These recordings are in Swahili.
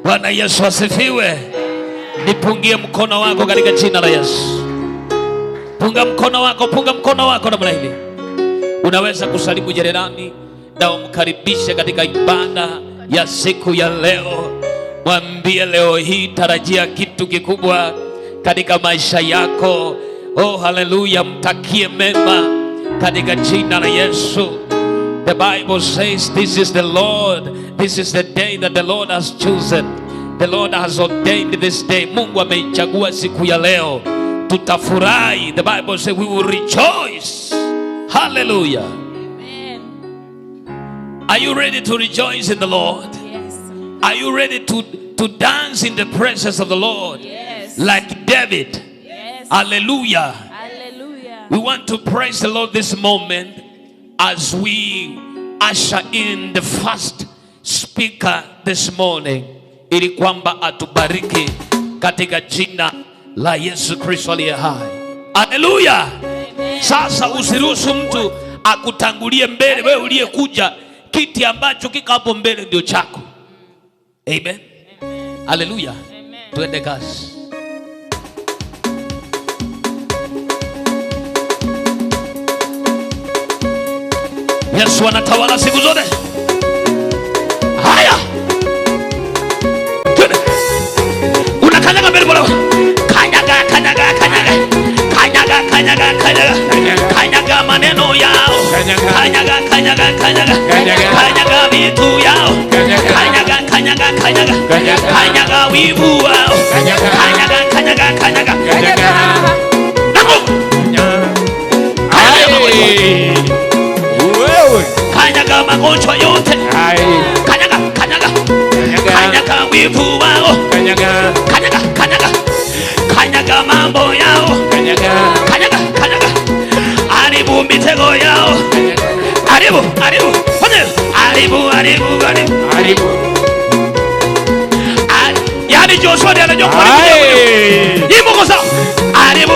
Bwana Yesu asifiwe. Nipungie mkono wako katika jina la Yesu. Punga mkono wako namna hili. Unaweza kusalimu jirani na umkaribishe katika ibada ya siku ya leo. Mwambie leo hii tarajia kitu kikubwa katika maisha yako. Oh, haleluya, mtakie mema katika jina la Yesu. The Bible says this is the Lord. This is the day that the Lord has chosen. The Lord has ordained this day. Mungu ameichagua siku ya leo. Tutafurahi. The Bible says we will rejoice. Hallelujah. Amen. Are you ready to rejoice in the Lord? Yes. Are you ready to dance in the presence of the Lord? Yes. Like David. Yes. Hallelujah. Hallelujah. We want to praise the Lord this moment as we usher in the first speaker this morning, ili kwamba atubariki katika jina la Yesu Kristo aliye hai. Haleluya. Sasa usiruhusu mtu akutangulie mbele. Wewe uliyekuja, kiti ambacho kiko hapo mbele ndio chako. Amen. Haleluya. Tuende kazi. Yesu anatawala siku zote. Haya. Twende. Unakanyaga mbele bwana. Kanyaga. Kanyaga maneno yao. Kanyaga vitu yao. Kanyaga wivu wao. Kanyaga. Kanyaga magonjwa yote. Kanyaga wivu wao. Kanyaga mambo yao. Kanyaga. Haribu mitego yao. Haribu. Yani Joshua ndiye anajua. Ipo kwa sawa. Haribu.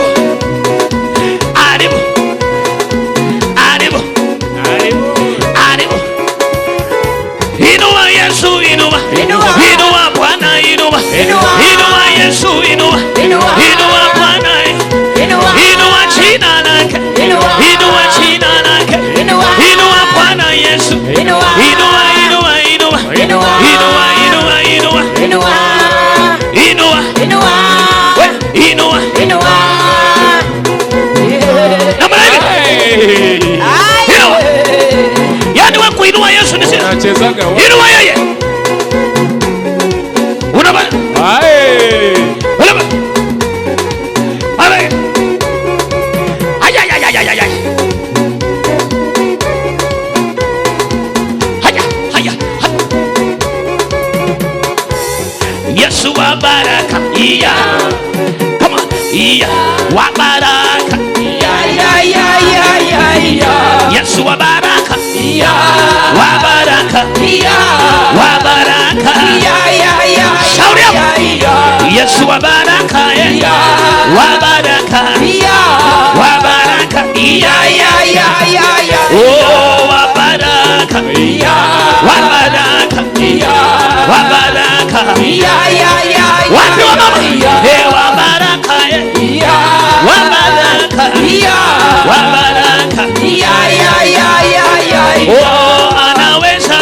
Inua Yesu, inua Bwana, inua Yesu, inua Bwana, inua jina lake, inua Bwana Yesu, inua yani wa kuinua Yesu ni sisi. Inua yeye. Unaba. Unaba. Haya. Yesu wa baraka. Iya. Come on. Iya. Wa baraka. Yesu wa baraka. Wa baraka. Shout out. Yesu wa baraka. Wa baraka. Oh, wa baraka. Wapi wa mama? Wa baraka. Oh, anaweza.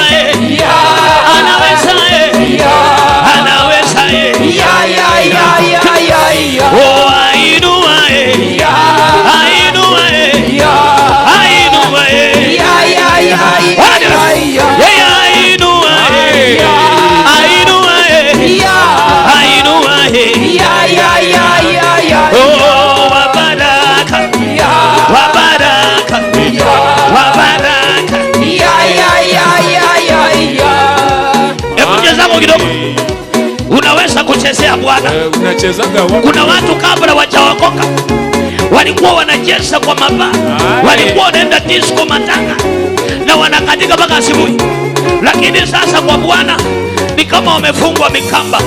Oh, ainua. Unaweza kuchezea Bwana. Kuna watu kabla wajaokoka walikuwa wanacheza kwa mabaa, walikuwa wanaenda disco matanga na wanakatika mpaka asubuhi, lakini sasa kwa Bwana ni kama wamefungwa mikamba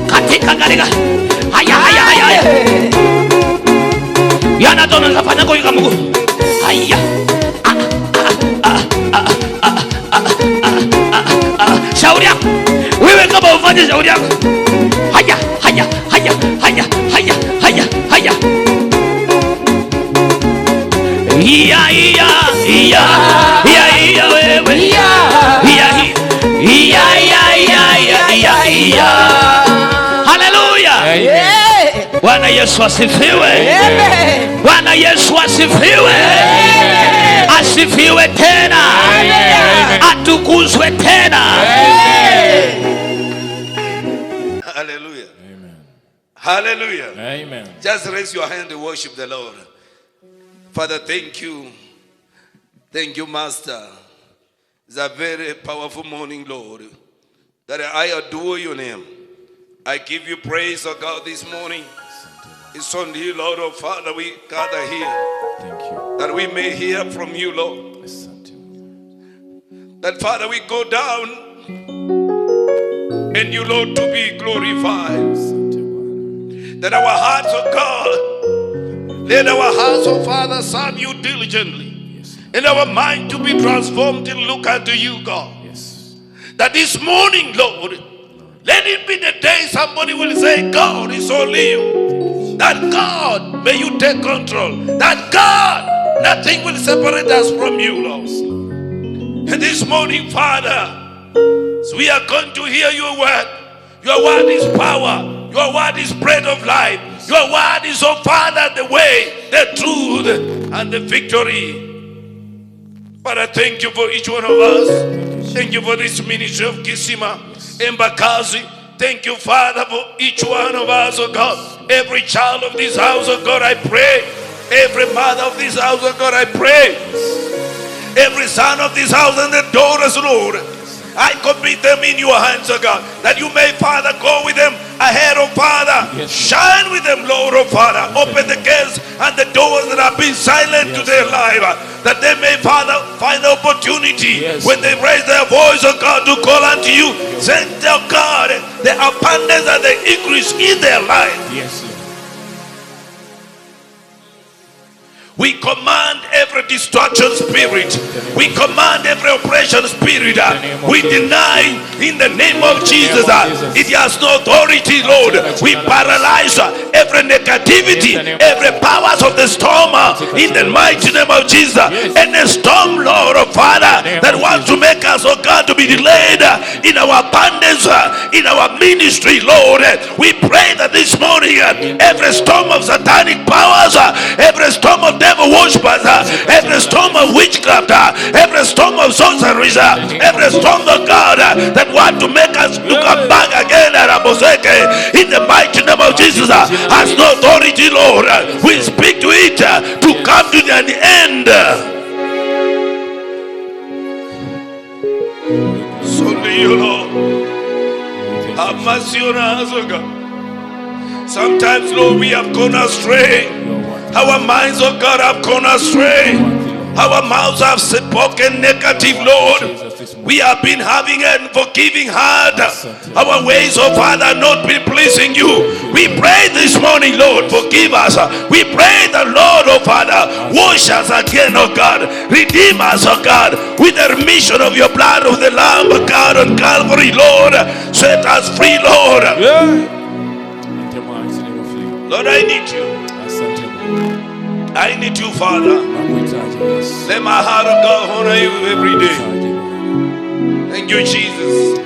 katika. Haya. Yana tona zafanya kwa mguu. Haya. Shauri yako. Wewe kama ufanye shauri yako. Haya, haya, haya, haya, haya, haya, haya. Iya, iya, iya, iya, iya, wewe. Iya, iya, iya, iya, iya, iya, iya. Haleluya. Bwana Yesu asifiwe. Bwana Yesu asifiwe. Asifiwe tena. Atukuzwe tena. Hallelujah. Amen. Hallelujah. Amen. Just raise your hand and worship the Lord. Father, thank you. Thank you, Master. It's a very powerful morning, Lord, that I adore your name. I give you praise, oh God, this morning. It's on you, Lord, oh Father, we gather here. Thank you. That we may hear from you, Lord. That, Father, we go down and you, Lord, to be glorified. That our hearts, oh God, let our hearts, oh Father, serve you diligently. And our mind to be transformed and look unto you, God. That this morning, Lord, let it be the day somebody will say, God, it's only you. That God, may you take control. That God, nothing will separate us from you, Lord. And this morning, Father, so we are going to hear your word. Your word is power. Your word is bread of life. Your word is, oh Father, the way, the truth, and the victory. Father, thank you for each one of us. Thank you for this ministry of Kisima, Embakazi. Thank you, Father, for each one of us, oh God. Every child of this house, oh God, I pray. Every mother of this house, oh God, I pray. Every son of this house and the daughters, Lord, I commit them in your hands, oh God, that you may, Father, go with them ahead, oh Father. Shine with them, Lord, oh Father. Open the gates and the doors that have been silent to their life, that they may, Father, find the opportunity when they raise their voice, oh God, to call unto you. Send, oh God, the abundance and the increase in their life. We command every distraction spirit. We command every oppression spirit. We deny in the name of Jesus. It has no authority, Lord. We paralyze every negativity, every powers of the storm in the mighty name of Jesus. And the storm, Lord, oh Father, that wants to make us, oh God, to be delayed in our abundance, in our ministry, Lord. We pray that this morning, every storm of satanic powers, every storm of devil worshippers, every storm of witchcraft, every storm of sorceries, every storm of God that want to make us to come back again in the mighty name of Jesus has no authority, Lord. We speak to it to come to an end. So you, Lord, have mercy on us, oh God. Sometimes, Lord, we have gone astray. Our minds, oh God, have gone astray. Our mouths have spoken negative, Lord. We have been having an unforgiving heart. Our ways, oh Father, not been pleasing you. We pray this morning, Lord, forgive us. We pray the Lord, oh Father, wash us again, oh God. Redeem us, oh God, with the remission of your blood of the Lamb of God on Calvary, Lord. Set us free, Lord. Lord, I need you. I need you, Father. Let my heart, oh God, honor you every day. Thank you, Jesus.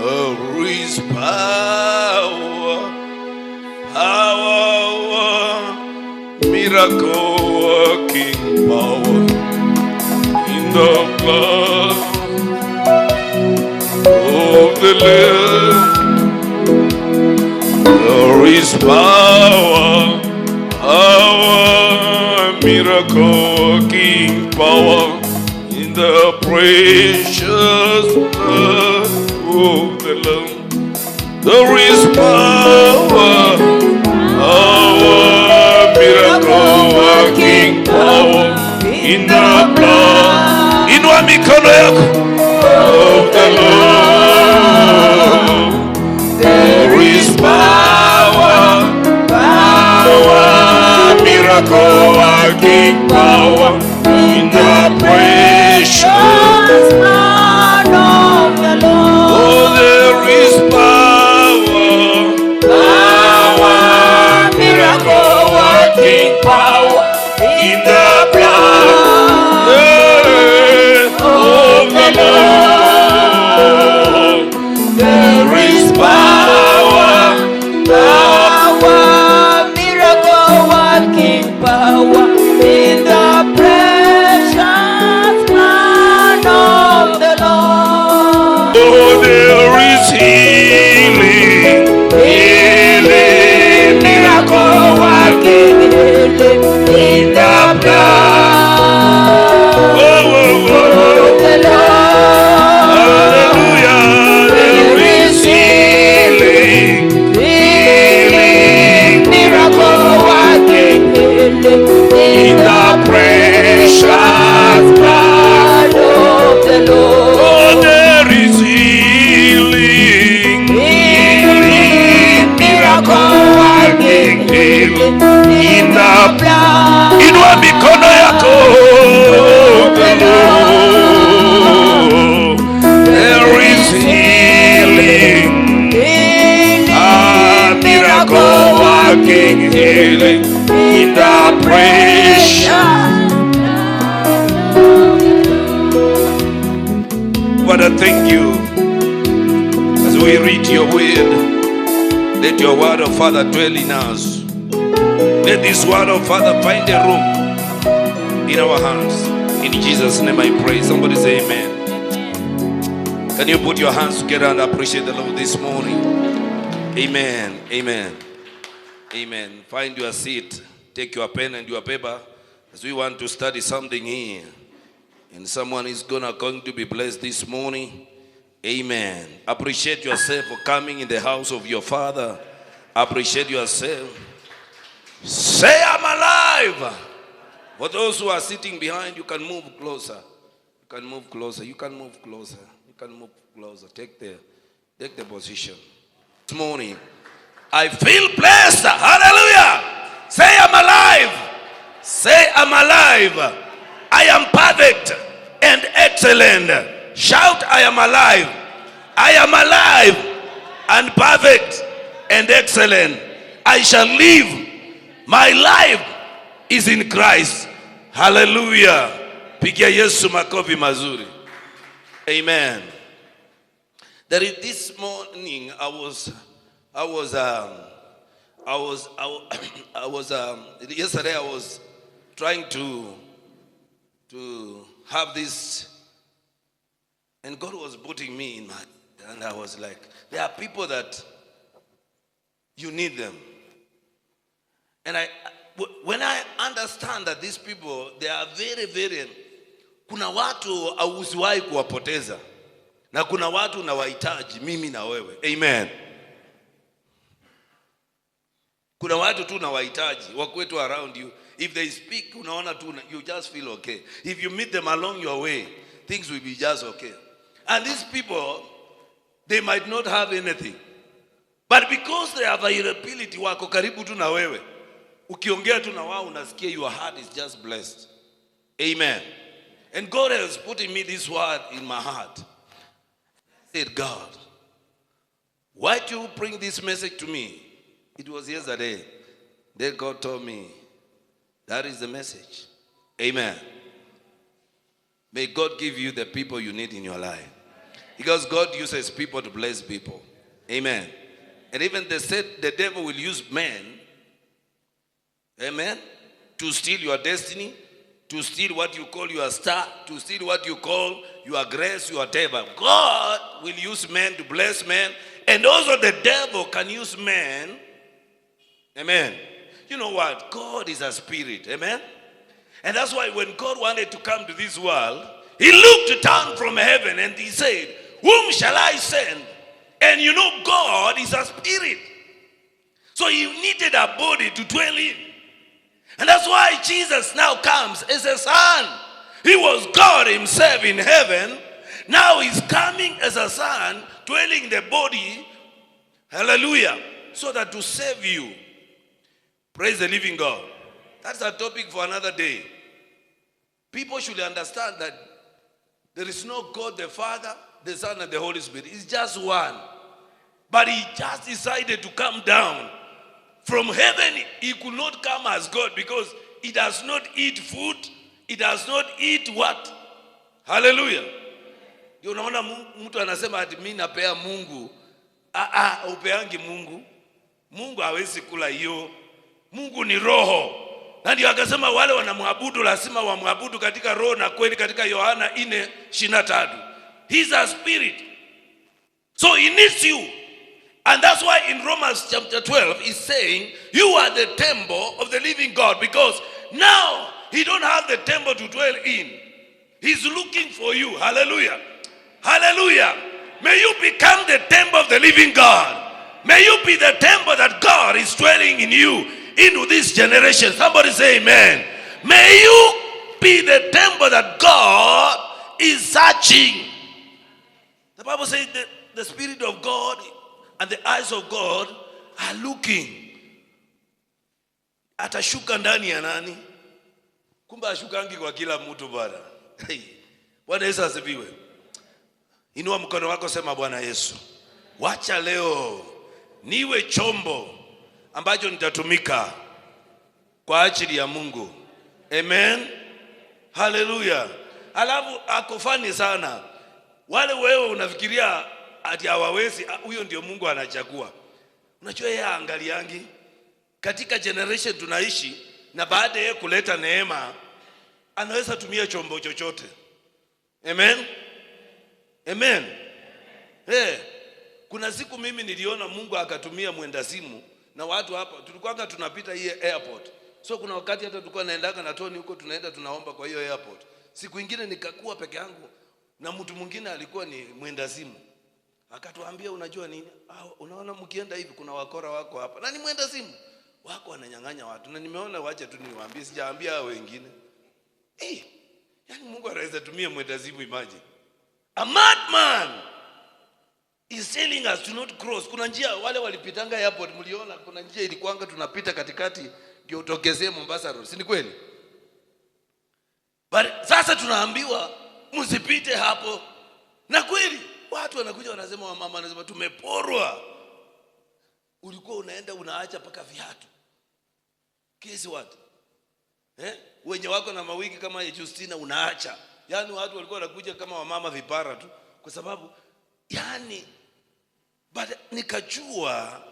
Oh, is power, power, miracle working power in the blood of the Lamb. There is power, power, miracle working power in the precious blood of the Lamb. There is power, power, miracle working power in the blood. Inua mikono yako of the Lord. There is power, power, miracle working power in the precious blood of the Lord. Oh, there is power, Miracle working power in the blood of the Lord. There is power, miracle working power in the precious blood of the Lord. oh, there is healing, Miracle working in the blood oh, oh, oh. of the Lord. Hallelujah, there is healing, Miracle working in the precious blood of the Lord. oh, there is healing, Miracle working in the blood. Inua mikono yako the Lord. There is healing, miracle working healing in the precious. Father, thank you as we read your word. Let your word of Father dwell in us. Let this word of Father find a room in our hands. In Jesus' name I pray. Somebody say amen. Can you put your hands together and appreciate the Lord this morning? Amen. Amen. Amen. Find your seat. Take your pen and your paper as we want to study something here. And someone is going to be blessed this morning. Amen. Appreciate yourself for coming in the house of your Father. Appreciate yourself. Say, I'm alive. For those who are sitting behind, you can move closer. You can move closer. You can move closer. You can move closer. Take the position. This morning, I feel blessed. Hallelujah. Say, I'm alive. Say, I'm alive. I am perfect and excellent. Shout, I am alive. I am alive and perfect and excellent. I shall live. My life is in Christ. Hallelujah. Pigia Yesu makofi mazuri. Amen. There is this morning yesterday I was trying to have this, and God was putting me in my, and I was like, there are people that you need them. And when I understand that these people, they are very, very, kuna watu hausiwahi kuwapoteza na kuna watu unawahitaji mimi na wewe. Amen. Kuna watu tu unawahitaji wakwetu around you. If they speak, unaona tu, you just feel okay. If you meet them along your way, things will be just okay. And these people, they might not have anything, but because they have availability, wako karibu tu na wewe. Ukiongea tu na wao unasikia your heart is just blessed. Amen. And God has put in me this word in my heart. I said, God, why do you bring this message to me? It was yesterday. Then God told me, that is the message. Amen. May God give you the people you need in your life. Because God uses people to bless people. Amen. And even they said the devil will use men, amen, to steal your destiny, to steal what you call your star, to steal what you call your grace, your favor. God will use men to bless men. And also the devil can use men. Amen. You know what? God is a spirit. Amen. And that's why when God wanted to come to this world, he looked down from heaven and he said, whom shall I send? And you know God is a spirit. So he needed a body to dwell in. And that's why Jesus now comes as a son. He was God himself in heaven. Now he's coming as a son, dwelling in the body. Hallelujah. So that to save you. Praise the living God. That's a topic for another day. People should understand that there is no God the Father, the Son, and the Holy Spirit. It's just one. But he just decided to come down. From heaven, he could not come as God because he does not eat food. He does not eat what? Hallelujah. Ndio unaona mtu anasema ati mimi napea Mungu. Upeangi Mungu. Mungu hawezi kula hiyo. Mungu ni roho. Na ndio akasema wale wanamwabudu lazima wamwabudu katika roho na kweli, katika Yohana 4:23. He's a spirit. So he needs you. And that's why in Romans chapter 12 he's saying you are the temple of the living God, because now he don't have the temple to dwell in. He's looking for you. Hallelujah. Hallelujah. May you become the temple of the living God. May you be the temple that God is dwelling in you, into this generation. Somebody say amen. May you be the temple that God is searching. The Bible says that the Spirit of God and the eyes of God are looking. Atashuka ndani ya nani? Kumbe ashukangi kwa kila mtu bwana. Bwana Yesu asifiwe. Inua mkono wako, sema Bwana Yesu, wacha leo niwe chombo ambacho nitatumika kwa ajili ya Mungu. Amen. Hallelujah. Alafu akufani sana. Wale wewe unafikiria ati hawawezi, huyo ndio Mungu anachagua. Unajua yeye angaliangi katika generation tunaishi, na baada ya kuleta neema anaweza tumia chombo chochote. Amen. Amen. Kuna siku mimi niliona Mungu akatumia mwendazimu, na watu hapa tulikuwa tunapita hii airport. So kuna wakati hata tulikuwa naendaka na Tony huko, tunaenda tunaomba kwa hiyo airport. Siku nyingine nikakuwa peke yangu na mtu mwingine alikuwa ni mwendazimu. Akatuambia unajua nini? Unaona mkienda hivi kuna wakora wako hapa. Na ni mwendazimu. Wako wananyang'anya watu. Na nimeona wacha tu niwaambie, sijaambia hao wengine. Yani Mungu anaweza tumia mwendazimu, imagine. A madman is telling us to not cross. Kuna njia wale walipitanga airport, mliona kuna njia ilikuanga tunapita katikati ndio utokezee Mombasa Road. Si ni kweli? But sasa tunaambiwa msipite hapo. Na kweli watu wanakuja wanasema, wa mama anasema tumeporwa. Ulikuwa unaenda unaacha paka viatu. Kesi what? Wenye wako na mawiki kama ya Justina unaacha. Yani watu walikuwa wanakuja kama wamama vipara tu, kwa sababu yani nikajua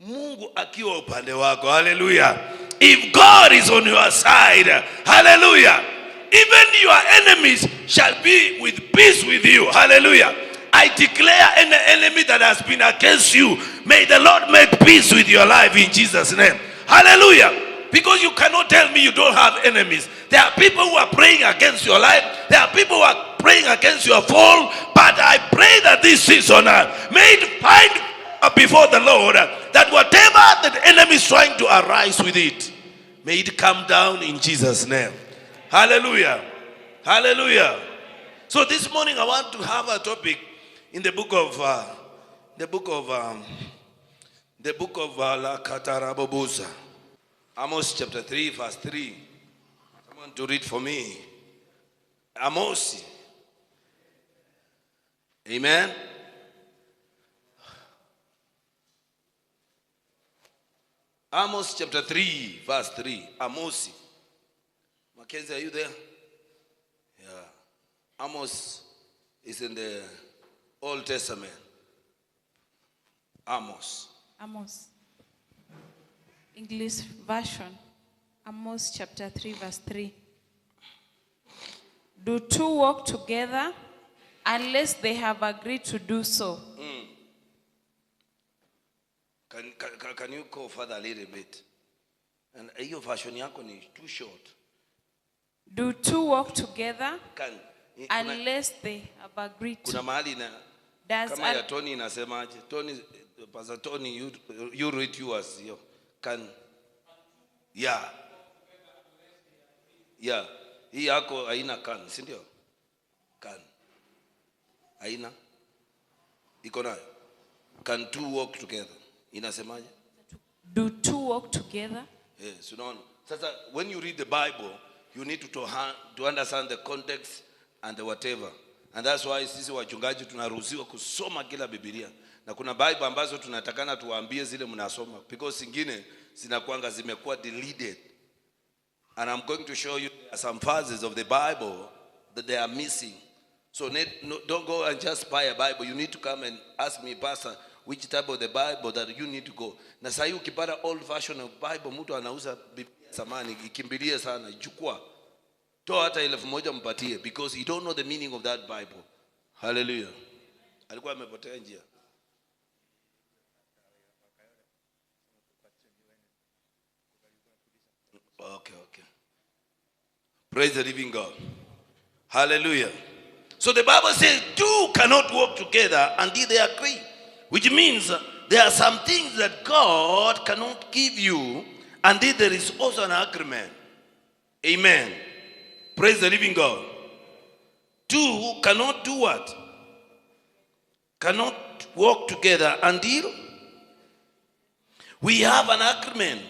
Mungu akiwa upande wako. Hallelujah. If God is on your side, hallelujah, even your enemies shall be with peace with you. Hallelujah. I declare any enemy that has been against you, may the Lord make peace with your life in Jesus' name. Hallelujah. Because you cannot tell me you don't have enemies. There are people who are praying against your life. There are people who are praying against your fall. But I pray that this season may it find before the Lord that whatever the enemy is trying to arise with it, may it come down in Jesus' name. Hallelujah. Hallelujah. So this morning I want to have a topic in the book of La Katarabobosa. Amos chapter 3 verse 3. Someone to read for me. Amos. Amen. Amos chapter 3 verse 3. Amos. Mackenzie, are you there? Yeah. Amos is in the Old Testament. Amos. English version. Amos chapter 3 verse 3. Do two walk together unless they have agreed to do so? Can you go further a little bit? And your version yako is too short. Do two walk together unless they have agreed to. Kuna mahali na kama ya Tony inasemaje? Tony, Pastor Tony, you read yours. Can, yeah. Hii yako haina can, si ndio? Can. Haina. Iko nayo. Can two walk together? Inasemaje? Do two walk together? Yes, unaona. Sasa when you read the Bible, you need to understand the context and the whatever. And that's why sisi wachungaji tunaruhusiwa kusoma kila Biblia. Na kuna Bible ambazo tunatakana tuwaambie zile mnasoma, because zingine zinakuanga zimekuwa deleted. And I'm going to show you some verses of the Bible that they are missing. So don't go and just buy a Bible. You need to come and ask me, Pastor, which type of the Bible that you need to go. Na sasa hiyo ukipata old version of Bible, mtu anauza Biblia samani, ikimbilie sana, ichukua. Toa hata 1,000 mpatie, because you don't know the meaning of that Bible. Hallelujah. Alikuwa amepotea njia. Okay. Praise the living God. Hallelujah. So the Bible says two cannot walk together until they agree, which means there are some things that God cannot give you until there is also an agreement. Amen. Praise the living God. Two cannot do what? Cannot walk together until we have an agreement.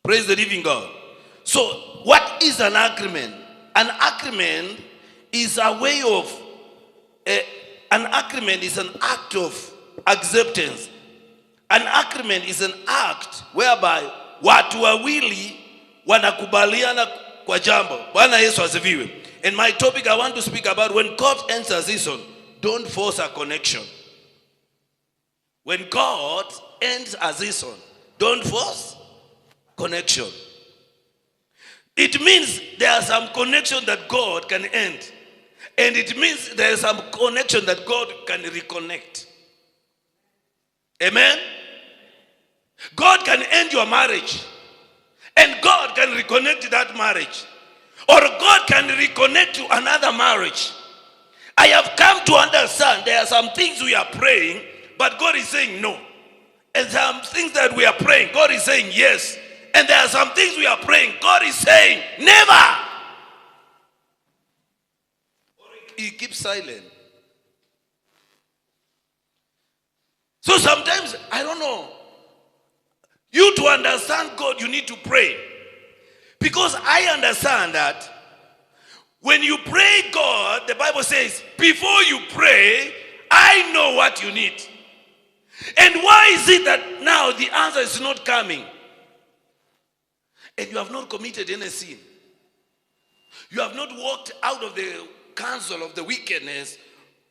Praise the living God. So, what is an agreement? An agreement is a way of, an agreement is an act of acceptance. An agreement is an act whereby watu wawili wanakubaliana kwa jambo. Bwana Yesu asifiwe. And my topic I want to speak about, when God ends a season, don't force a connection. When God ends a season, don't force connection. It means there are some connection that God can end. And it means there is some connection that God can reconnect. Amen? God can end your marriage. And God can reconnect that marriage. Or God can reconnect to another marriage. I have come to understand there are some things we are praying, but God is saying no. And some things that we are praying, God is saying yes. And there are some things we are praying, God is saying never. He keeps silent. So sometimes, I don't know. You to understand God, you need to pray. Because I understand that when you pray God, the Bible says, before you pray, I know what you need. And why is it that now the answer is not coming? And you have not committed any sin. You have not walked out of the counsel of the wickedness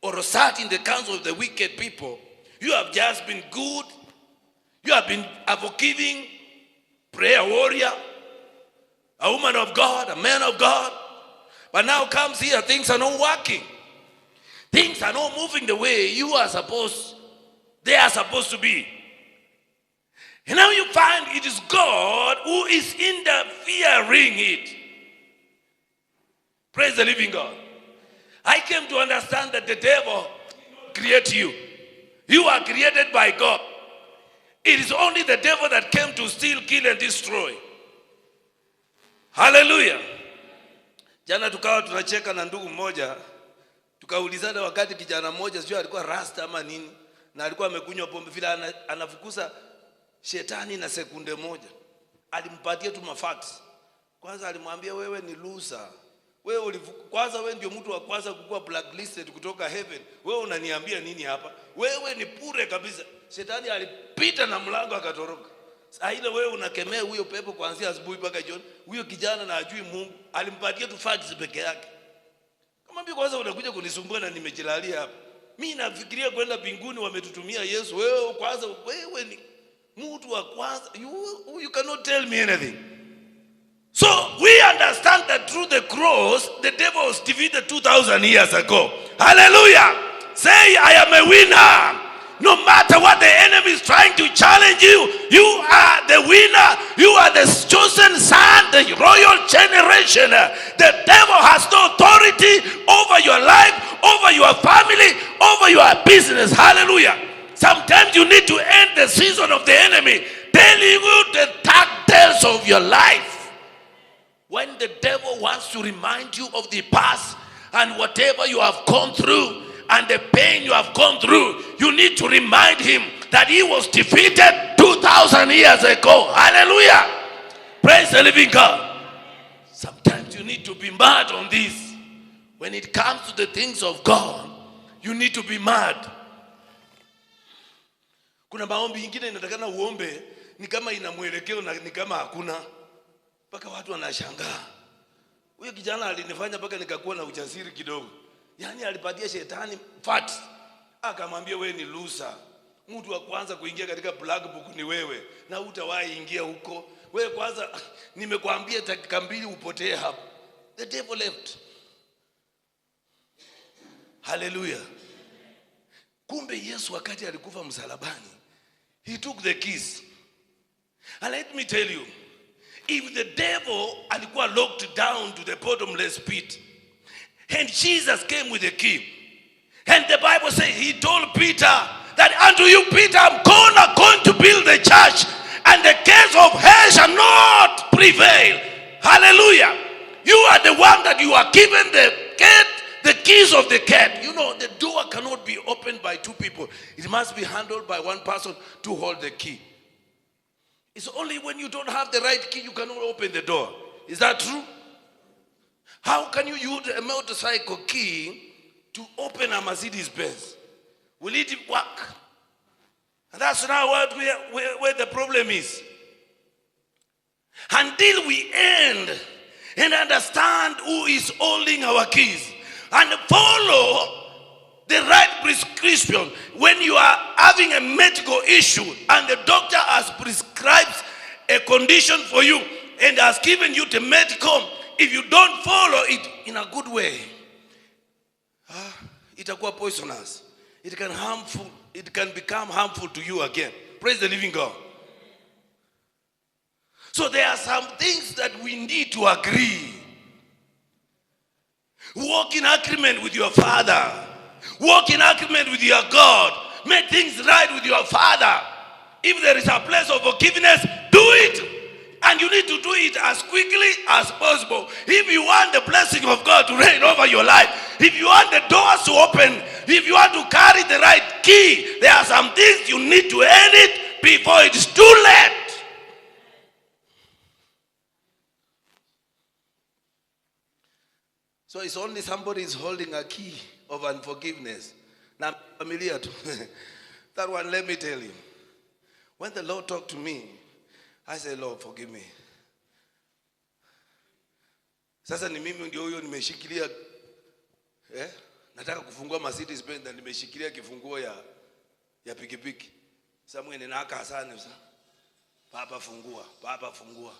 or sat in the counsel of the wicked people. You have just been good. You have been a forgiving prayer warrior, a woman of God, a man of God. But now comes here, things are not working. Things are not moving the way they are supposed to be. And now you find it is God who is interfering it. Praise the living God. I came to understand that the devil created you. You are created by God. It is only the devil that came to steal, kill, and destroy. Hallelujah. Jana tukawa tunacheka na ndugu mmoja, tukaulizana wakati kijana mmoja sio alikuwa rasta ama nini, na alikuwa amekunywa pombe vile anafukuza shetani na sekunde moja. Alimpatia tu mafacts. Kwanza alimwambia wewe ni loser. Kwanza wewe ndio mtu wa kwanza kukuwa blacklisted kutoka heaven. Wewe unaniambia nini hapa? Wewe ni pure kabisa. Shetani alipita na mlango akatoroka. Sasa ile wewe unakemea huyo pepo kuanzia asubuhi mpaka jioni. Huyo kijana na ajui Mungu. Alimpatia tu facts peke yake. Kama kwanza unakuja kunisumbua na nimejilalia hapa. Mimi nafikiria kwenda mbinguni, wametutumia Yesu. Wewe ni mtu wa kwanza. You cannot tell me anything. So we understand that through the cross, the devil was defeated 2,000 years ago. Hallelujah. Say, I am a winner. No matter what the enemy is trying to challenge you, you are the winner. You are the chosen son, the royal generation. The devil has no authority over your life, over your family, over your business. Hallelujah. Sometimes you need to end the season of the enemy telling you the tactics of your life. When the devil wants to remind you of the past and whatever you have gone through and the pain you have gone through, you need to remind him that he was defeated 2,000 years ago. Hallelujah. Praise the living God. Sometimes you need to be mad on this. When it comes to the things of God, you need to be mad. Kuna maombi ingine inatakana uombe ni kama ina mwelekeo na ni kama hakuna. Paka watu wanashangaa. Huyo kijana alinifanya paka nikakuwa na ujasiri kidogo. Yaani alipatia shetani fat. Akamwambia wewe ni loser. Mtu wa kwanza kuingia katika black book ni wewe na hutawahi ingia huko. Wewe kwanza nimekuambia dakika 2 upotee hapo. The devil left. Hallelujah. Kumbe Yesu wakati alikufa msalabani, he took the keys. And let me tell you, if the devil alikuwa locked down to the bottomless pit, and Jesus came with the key, and the Bible says he told Peter that unto you, Peter, I'm going to build the church, and the gates of hell shall not prevail. Hallelujah. You are the one that you are given the gate, the keys of the gate. You know, the door cannot be opened by 2 people. It must be handled by 1 person to hold the key. It's only when you don't have the right key you cannot open the door. Is that true? How can you use a motorcycle key to open a Mercedes Benz? Will it work? And that's now where the problem is. Until we end and understand who is holding our keys and follow the right prescription. When you are having a medical issue and the doctor has prescribed a condition for you and has given you the medical, if you don't follow it in a good way, itakuwa poisonous. It can become harmful to you again. Praise the living God. So there are some things that we need to agree. Walk in agreement with your Father. Walk in agreement with your God. Make things right with your Father. If there is a place of forgiveness, do it. And you need to do it as quickly as possible. If you want the blessing of God to reign over your life, if you want the doors to open, if you want to carry the right key, there are some things you need to end it before it's too late. So it's only somebody is holding a key of unforgiveness. Now, familiar to that one, let me tell you. When the Lord talked to me, I said, Lord, forgive me. Sasa ni mimi ndio huyo nimeshikilia nataka kufungua Mercedes Benz na nimeshikilia kifunguo ya pikipiki. Sasa mwene naka sana sasa. Papa fungua.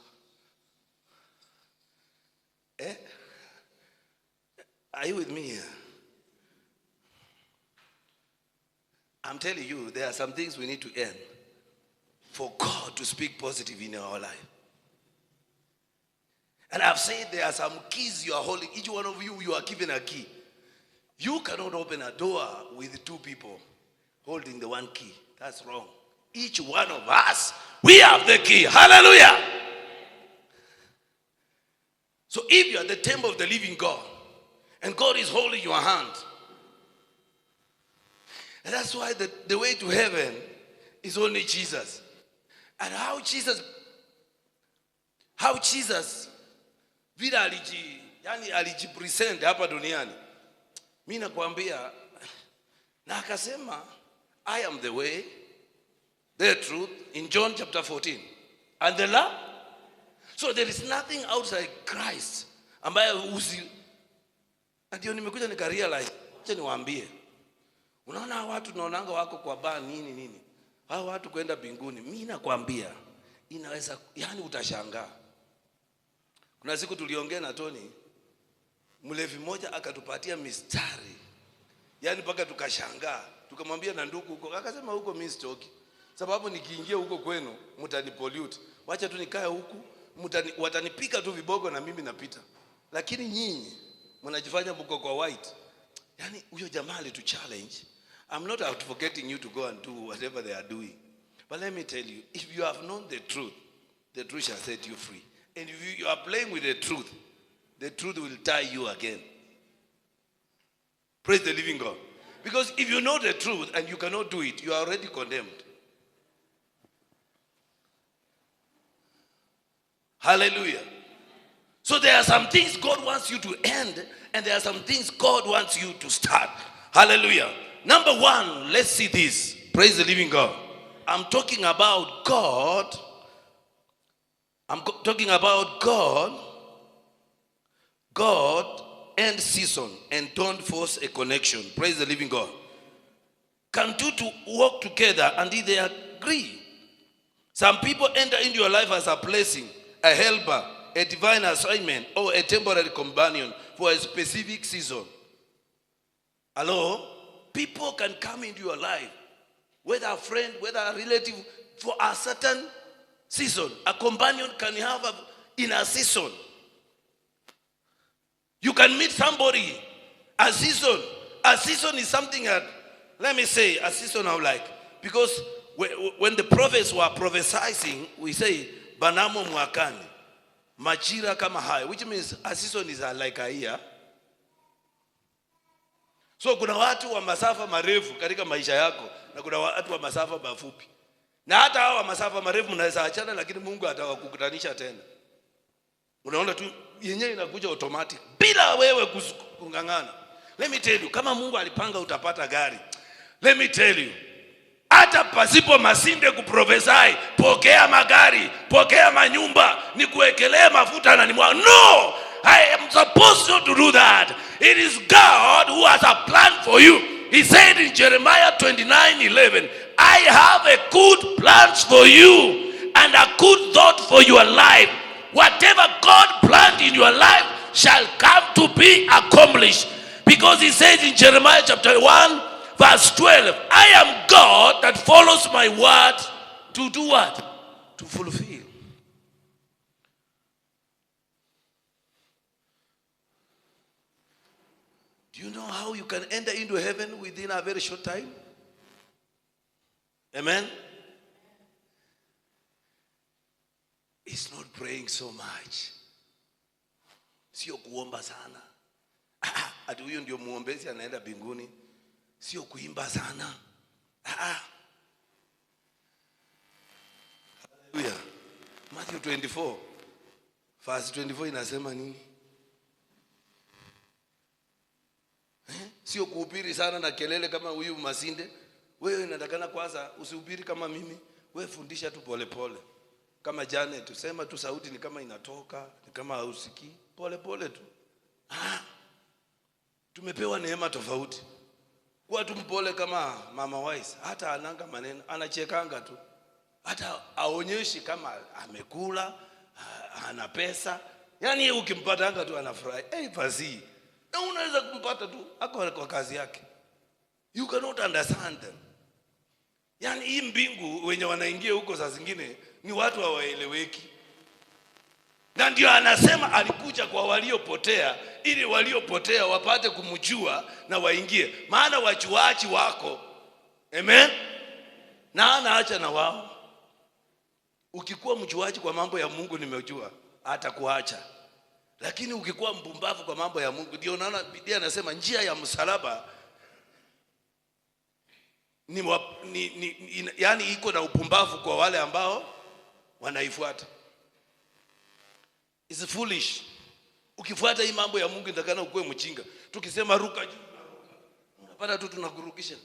Are you with me here? I'm telling you, there are some things we need to end for God to speak positive in our life. And I've said there are some keys you are holding. Each one of you are given a key. You cannot open a door with 2 people holding the 1 key. That's wrong. Each one of us, we have the key. Hallelujah. So if you are the temple of the living God, and God is holding your hand, and that's why the way to heaven is only Jesus. And how Jesus vile alijipresent hapa duniani. Mimi nakwambia, na akasema, I am the way, the truth, in John chapter 14, and the life. So there is nothing outside Christ ambaye ndio nimekuja nikarealize. Acha niwaambie, unaona watu tunaonanga wako kwa bar nini hao watu kwenda mbinguni. Mimi nakwambia inaweza, yani utashangaa. Kuna siku tuliongea na Tony, mlevi mmoja akatupatia mistari, yani mpaka tukashangaa. Tukamwambia na ndugu huko, akasema huko mimi sitoki, sababu nikiingia huko kwenu mtanipollute. Wacha tu nikae huku, watanipika tu vibogo na mimi napita. Lakini nyinyi mnajifanya mko kwa white. Yani huyo jamaa alitu challenge. I'm not advocating you to go and do whatever they are doing. But let me tell you, if you have known the truth shall set you free. And if you are playing with the truth will tie you again. Praise the living God. Because if you know the truth and you cannot do it, you are already condemned. Hallelujah. So there are some things God wants you to end, and there are some things God wants you to start. Hallelujah. Number one, let's see this. Praise the living God. I'm talking about God. Talking about God and season, and don't force a connection. Praise the living God. Can two to work together until they agree? Some people enter into your life as a blessing, a helper, a divine assignment, or a temporary companion for a specific season. Hello? People can come into your life, whether a friend, whether a relative, for a certain season. A companion can have in a season. You can meet somebody a season. A season is something that, let me say, a season of like, because when the prophets were prophesying, we say, Banamo mwakani, majira kama haya, which means a season is like a year. So kuna watu wa masafa marefu katika maisha yako, na kuna watu wa masafa mafupi. Na hata hawa wa masafa marefu mnaweza achana, lakini Mungu atawakutanisha tena. Unaona tu yenyewe inakuja automatic bila wewe kungangana. Let me tell you, kama Mungu alipanga utapata gari, let me tell you, hata pasipo Masinde kuprofesai, pokea magari, pokea manyumba, ni kuwekelea mafuta na ni mwa. No! I am supposed not to do that. It is God who has a plan for you. He said in Jeremiah 29:11, I have a good plans for you and a good thought for your life. Whatever God planned in your life shall come to be accomplished. Because he says in Jeremiah chapter 1 verse 12, I am God that follows my word to do what? To fulfill. Do you know how you can enter into heaven within a very short time? Amen? It's not praying so much. Sio kuomba sana. Ati huyo ndio muombezi anaenda mbinguni. Sio kuimba sana. Hallelujah. Matthew 24 verse 24 inasema nini? Sio kuhubiri sana na kelele kama huyu Masinde. Wewe inatakana kwanza usihubiri kama mimi. Wewe fundisha tu pole pole. Kama jana tusema tu sauti ni kama inatoka, ni kama hausikii, pole pole tu. Tumepewa neema tofauti. Kwa tumpole kama Mama Wise, hata ananga maneno, anachekanga tu. Hata aonyeshi kama amekula, ana pesa. Yaani ukimpata anga tu anafurahi. Basi. Na unaweza kumpata tu ako kwa kazi yake. You cannot understand them. Yaani hii mbingu wenye wanaingia huko saa zingine ni watu hawaeleweki. Na ndio anasema alikuja kwa waliopotea ili waliopotea wapate kumjua na waingie. Maana wajuaji wako. Amen. Na anaacha na wao. Ukikuwa mjuaji kwa mambo ya Mungu nimejua hata kuacha. Lakini ukikuwa mpumbavu kwa mambo ya Mungu, ndio unaona Biblia anasema njia ya msalaba yani iko na upumbavu kwa wale ambao wanaifuata. It's foolish. Ukifuata hii mambo ya Mungu ndakana ukue mchinga. Tukisema ruka juu, unapata tu tunakurukisha.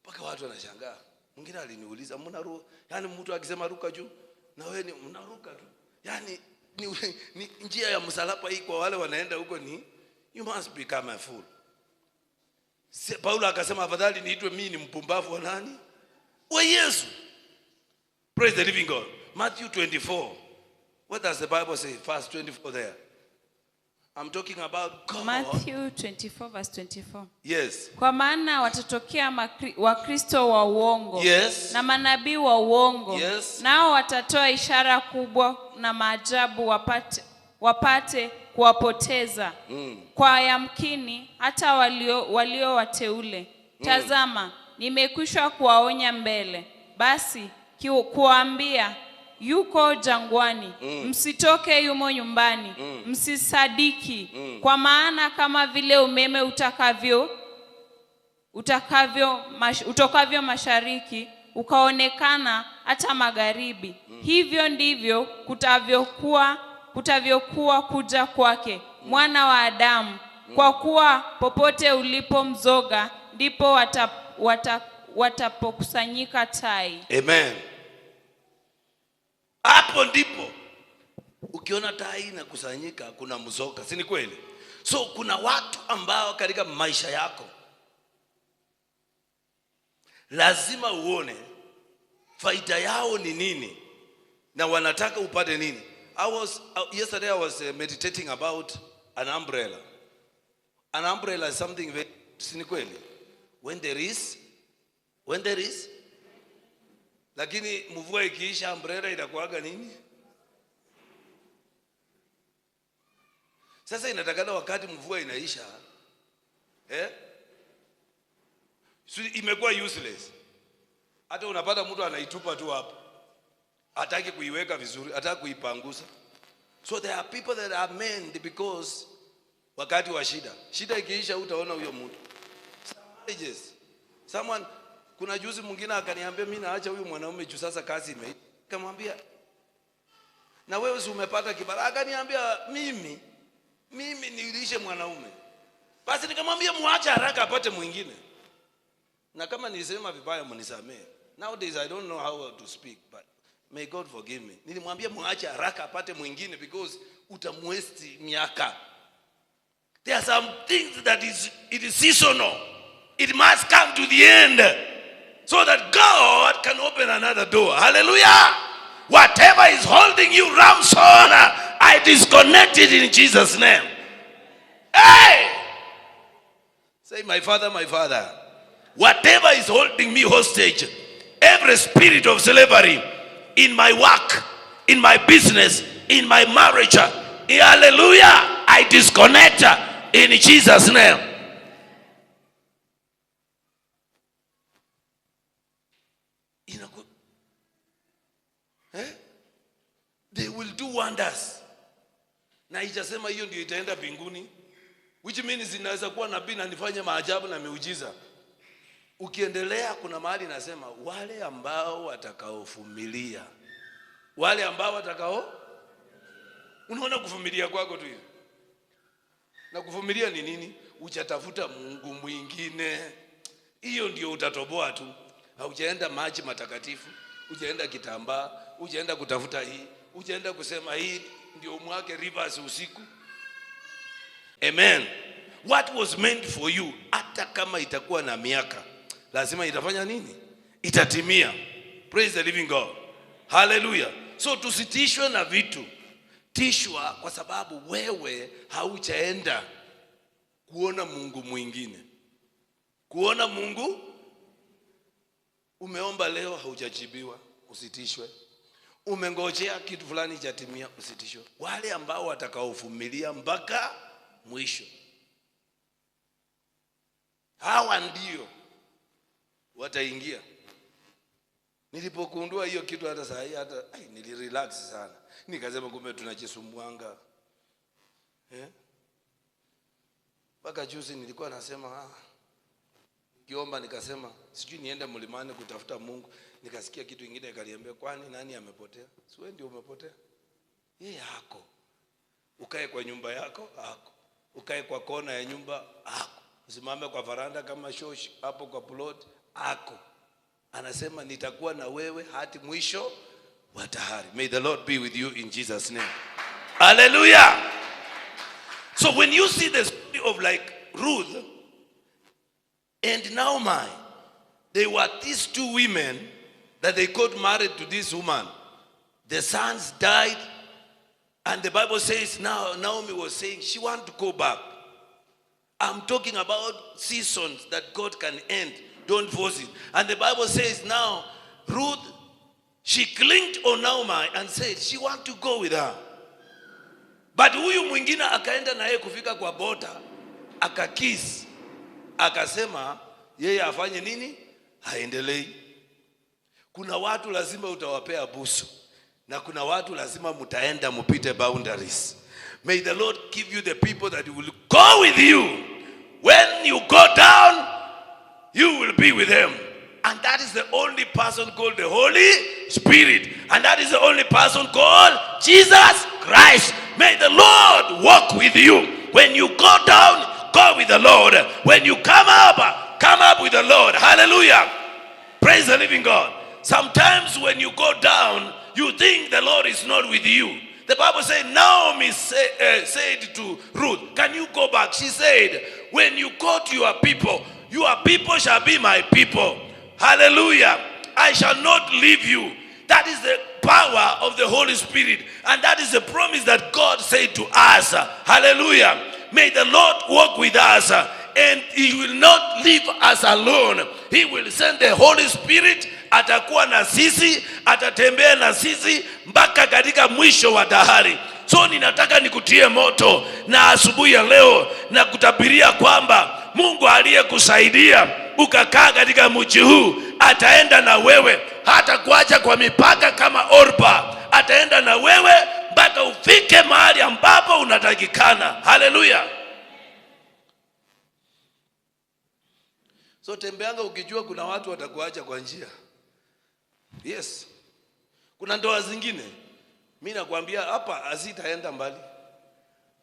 Mpaka watu wanashangaa. Mwingine aliniuliza, "Mnaruka?" Yani mtu akisema ruka juu, na wewe ni mnaruka tu. Yani ni njia ya msalaba hii kwa wale wanaenda huko ni you must become a fool. Paulo akasema afadhali niitwe mimi ni mpumbavu wa nani? Wa Yesu. Praise the living God. Matthew 24. What does the Bible say? Verse 24 there. I'm talking about God. Matthew 24 verse 24. Yes. Kwa maana watatokea wakristo wa uongo. Yes. Na manabii wa uongo. Yes. Nao watatoa ishara kubwa na maajabu wapate kuwapoteza. Kwa yamkini hata walio wateule. Tazama, nimekwisha kuwaonya mbele. Basi kuambia yuko jangwani, msitoke yumo nyumbani, msisadiki. Kwa maana kama vile umeme utokavyo mashariki ukaonekana hata magharibi, hivyo ndivyo kutavyokuwa kutavyokuwa kuja kwake Mwana wa Adamu. Kwa kuwa popote ulipo mzoga, ndipo watapokusanyika tai. Amen. Hapo ndipo ukiona tai inakusanyika, kuna mzoga, si ni kweli? So kuna watu ambao katika maisha yako lazima uone faida yao ni nini na wanataka upate nini. Yesterday I was meditating about an umbrella. An umbrella is something very, si ni kweli? When there is lakini mvua ikiisha umbrella inakuaga nini? Sasa inatakana wakati mvua inaisha so imekuwa useless. Hata unapata mtu anaitupa tu hapo, hataki kuiweka vizuri, hataki kuipangusa. So there are people that are meant because wakati wa shida ikiisha utaona huyo mtu. Someone, kuna juzi mwingine akaniambia mimi naacha huyu mwanaume juu sasa kazi imeisha. Nikamwambia na wewe si umepata kibaraka? Akaniambia mimi nilishe mwanaume. Basi nikamwambia muache haraka apate mwingine. Na kama nilisema vibaya mnisamee. Nowadays I don't know how to speak, but may God forgive me. Nilimwambia muache haraka apate mwingine because utamwesti miaka. There are some things that it is seasonal. It must come to the end so that God can open another door. Hallelujah. Whatever is holding you, Ramson, I disconnect it in Jesus' name. Hey! Say, my Father, whatever is holding me hostage, every spirit of slavery in my work, in my business, in my marriage, hallelujah, I disconnect in Jesus' name. They will do wonders. Na ijasema hiyo ndio itaenda mbinguni, which means inaweza kuwa nabii na nifanye maajabu na miujiza. Ukiendelea kuna mahali nasema wale ambao watakaovumilia, unaona kuvumilia kwako tu hiyo. Na kuvumilia ni nini? Uchatafuta Mungu mwingine, hiyo ndio utatoboa tu. Haujaenda maji matakatifu, hujaenda kitambaa, hujaenda kutafuta hii, hujaenda kusema hii ndio mwake rivers usiku. Amen. What was meant for you, hata kama itakuwa na miaka, lazima itafanya nini? Itatimia. Praise the living God. Hallelujah. So tusitishwe na vitu. Tishwa kwa sababu wewe haujaenda kuona Mungu mwingine. Kuona Mungu, umeomba leo haujajibiwa, usitishwe. Umengojea kitu fulani chatimia, usitishwe. Wale ambao watakaovumilia mpaka mwisho, hawa ndio wataingia. Nilipokundua hiyo kitu hata saa hii nilirelax sana. Nikasema kumbe tunajisumbuanga. Mpaka juzi nilikuwa nasema kiomba, nikasema sijui niende mlimani kutafuta Mungu. Nikasikia kitu kingine ikaniambia, kwani nani amepotea? Si wewe ndio umepotea. Yeye hako. Ukae kwa nyumba yako, hako. Ukae kwa kona ya nyumba, hako. Usimame kwa varanda kama shoshi hapo kwa plot, hako. Anasema nitakuwa na wewe hadi mwisho wa dahari. May the Lord be with you in Jesus' name. Hallelujah. So when you see the story of like Ruth and Naomi, they were these two women that they got married to this woman. The sons died, and the Bible says now Naomi was saying she wants to go back. I'm talking about seasons that God can end. Don't force it. And the Bible says now Ruth, she clinged on Naomi and said she wants to go with her. But huyu mwingine akaenda na yeye kufika kwa bota, akakiss, akasema yeye afanye nini? Haendelei. Kuna watu lazima utawapea busu, na kuna watu lazima mutaenda mupite boundaries. May the Lord give you the people that will go with you. When you go down, you will be with them. And that is the only person called the Holy Spirit. And that is the only person called Jesus Christ. May the Lord walk with you. When you go down, go with the Lord. When you come up with the Lord. Hallelujah. Praise the living God. Sometimes when you go down, you think the Lord is not with you. The Bible said, Naomi said to Ruth, can you go back? She said, when you go to your people shall be my people. Hallelujah. I shall not leave you. That is the power of the Holy Spirit. And that is the promise that God said to us. Hallelujah. May the Lord walk with us. And he will not leave us alone. He will send the Holy Spirit. Atakuwa na sisi, atatembea na sisi mpaka katika mwisho wa dahari. So ninataka nikutie moto na asubuhi ya leo na kutabiria kwamba Mungu aliyekusaidia ukakaa katika mji huu ataenda na wewe, hata kuacha kwa mipaka kama Orpa. Ataenda na wewe mpaka ufike mahali ambapo unatakikana. Haleluya. So tembeanga ukijua kuna watu watakuacha kwa njia. Yes. Kuna ndoa zingine mimi nakwambia hapa hazitaenda mbali.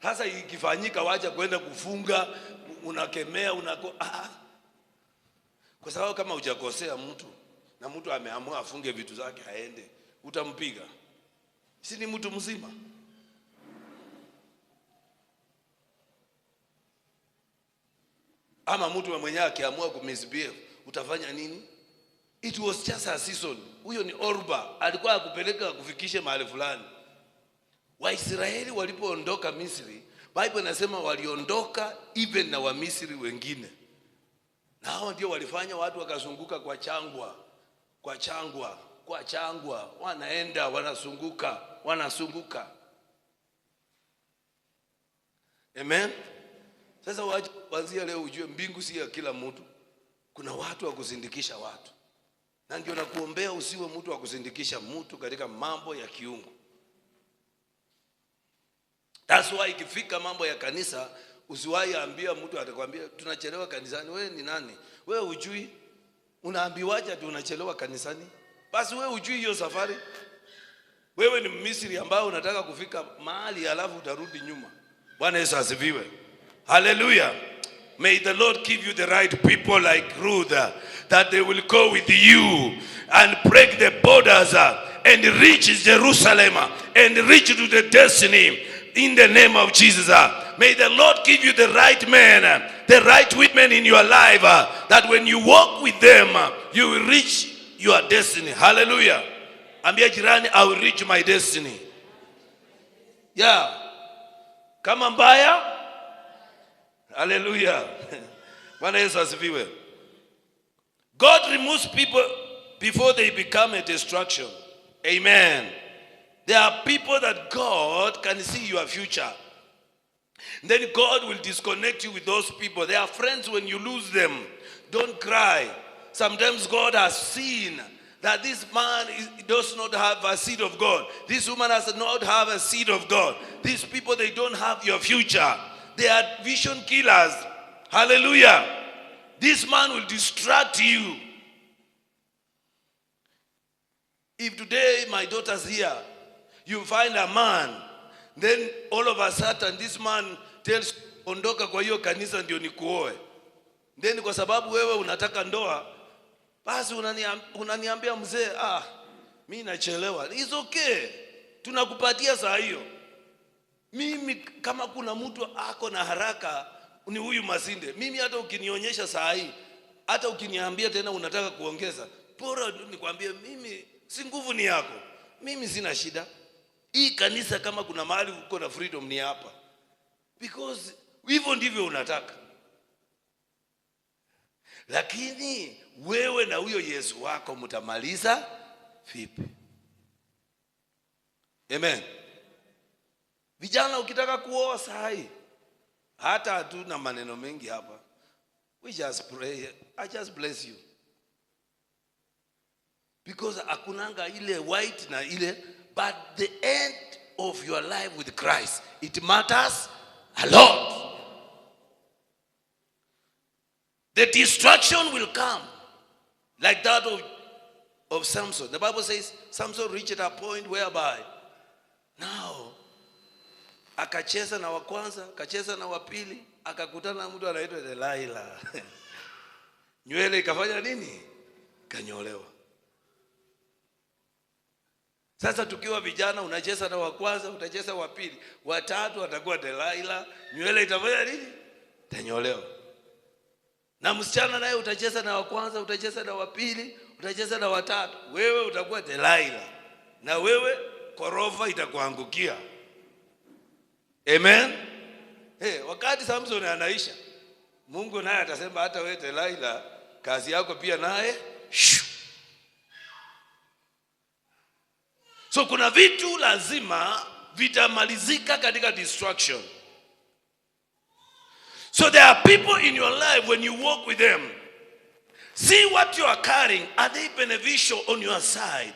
Hasa ikifanyika wacha kwenda kufunga, unakemea kwa sababu kama hujakosea mtu na mtu ameamua afunge vitu zake aende, utampiga. Si ni mtu mzima? Ama mtu mwenyewe akiamua kumisbehave, utafanya nini? It was just a season. Huyo ni Orpa, alikuwa akupeleka kufikishe mahali fulani. Waisraeli walipoondoka Misri, Bible inasema waliondoka even na Wamisri wengine. Na hao ndio walifanya watu wakazunguka kwa changwa, wanaenda wanazunguka. Amen. Sasa kuanzia leo ujue mbingu si ya kila mtu. Kuna watu wa kusindikisha watu. Na ndio nakuombea usiwe mtu wa kusindikisha mtu katika mambo ya kiungu. That's why ikifika mambo ya kanisa, usiwahi ambia mtu atakwambia tunachelewa kanisani. Wewe ni nani? Wewe hujui? Unaambiwaje ati unachelewa kanisani? Basi wewe hujui hiyo safari. Wewe ni Misri ambao unataka kufika mahali alafu utarudi nyuma. Bwana Yesu asifiwe. Hallelujah. May the Lord give you the right people like Ruth, that they will go with you and break the borders and reach Jerusalem and reach to the destiny in the name of Jesus. May the Lord give you the right men, the right women in your life, that when you walk with them, you will reach your destiny. Hallelujah. Ambia jirani, I will reach my destiny. Yeah. Kama mbaya. Hallelujah. Bwana Yesu asifiwe. God removes people before they become a distraction. Amen. There are people that God can see your future. Then God will disconnect you with those people. They are friends when you lose them. Don't cry. Sometimes God has seen that this man does not have a seed of God. This woman does not have a seed of God. These people, they don't have your future. They are vision killers. Hallelujah. This man will distract you. If today my daughter's here, you find a man, then all of a sudden this man tells, ondoka kwa hiyo kanisa ndio nikuoe. Then kwa sababu wewe unataka ndoa, basi unaniambia mzee, mimi nachelewa. It's okay. Tunakupatia saa hiyo. Mimi kama kuna mtu ako na haraka ni huyu Masinde. Mimi hata ukinionyesha saa hii, hata ukiniambia tena unataka kuongeza, bora nikwambie mimi si nguvu ni yako. Mimi sina shida. Hii kanisa kama kuna mahali uko na freedom ni hapa. Because hivyo ndivyo unataka. Lakini wewe na huyo Yesu wako mtamaliza vipi? Amen. Vijana ukitaka kuoa saa hii, hata hatuna maneno mengi hapa. We just pray. I just bless you. Because akunanga ile white na ile, but the end of your life with Christ, it matters a lot. The distraction will come. like that of Samson. The Bible says Samson reached a point whereby now akacheza na wa kwanza, akacheza na wa pili, akakutana na mtu anaitwa Delilah. Nywele ikafanya nini? Kanyolewa. Sasa tukiwa vijana, unacheza na wa kwanza, utacheza wa pili, wa tatu atakuwa Delilah, nywele itafanya nini? Tanyolewa. Na msichana naye utacheza na wa kwanza, utacheza na wa pili, utacheza na wa tatu, wewe utakuwa Delilah, na wewe korova itakuangukia. Amen. Wakati Samson anaisha, Mungu naye atasema hata wewe Delilah, kazi yako pia naye. So kuna vitu lazima vitamalizika katika destruction. So there are people in your life, when you walk with them, see what you are carrying. Are they beneficial on your side?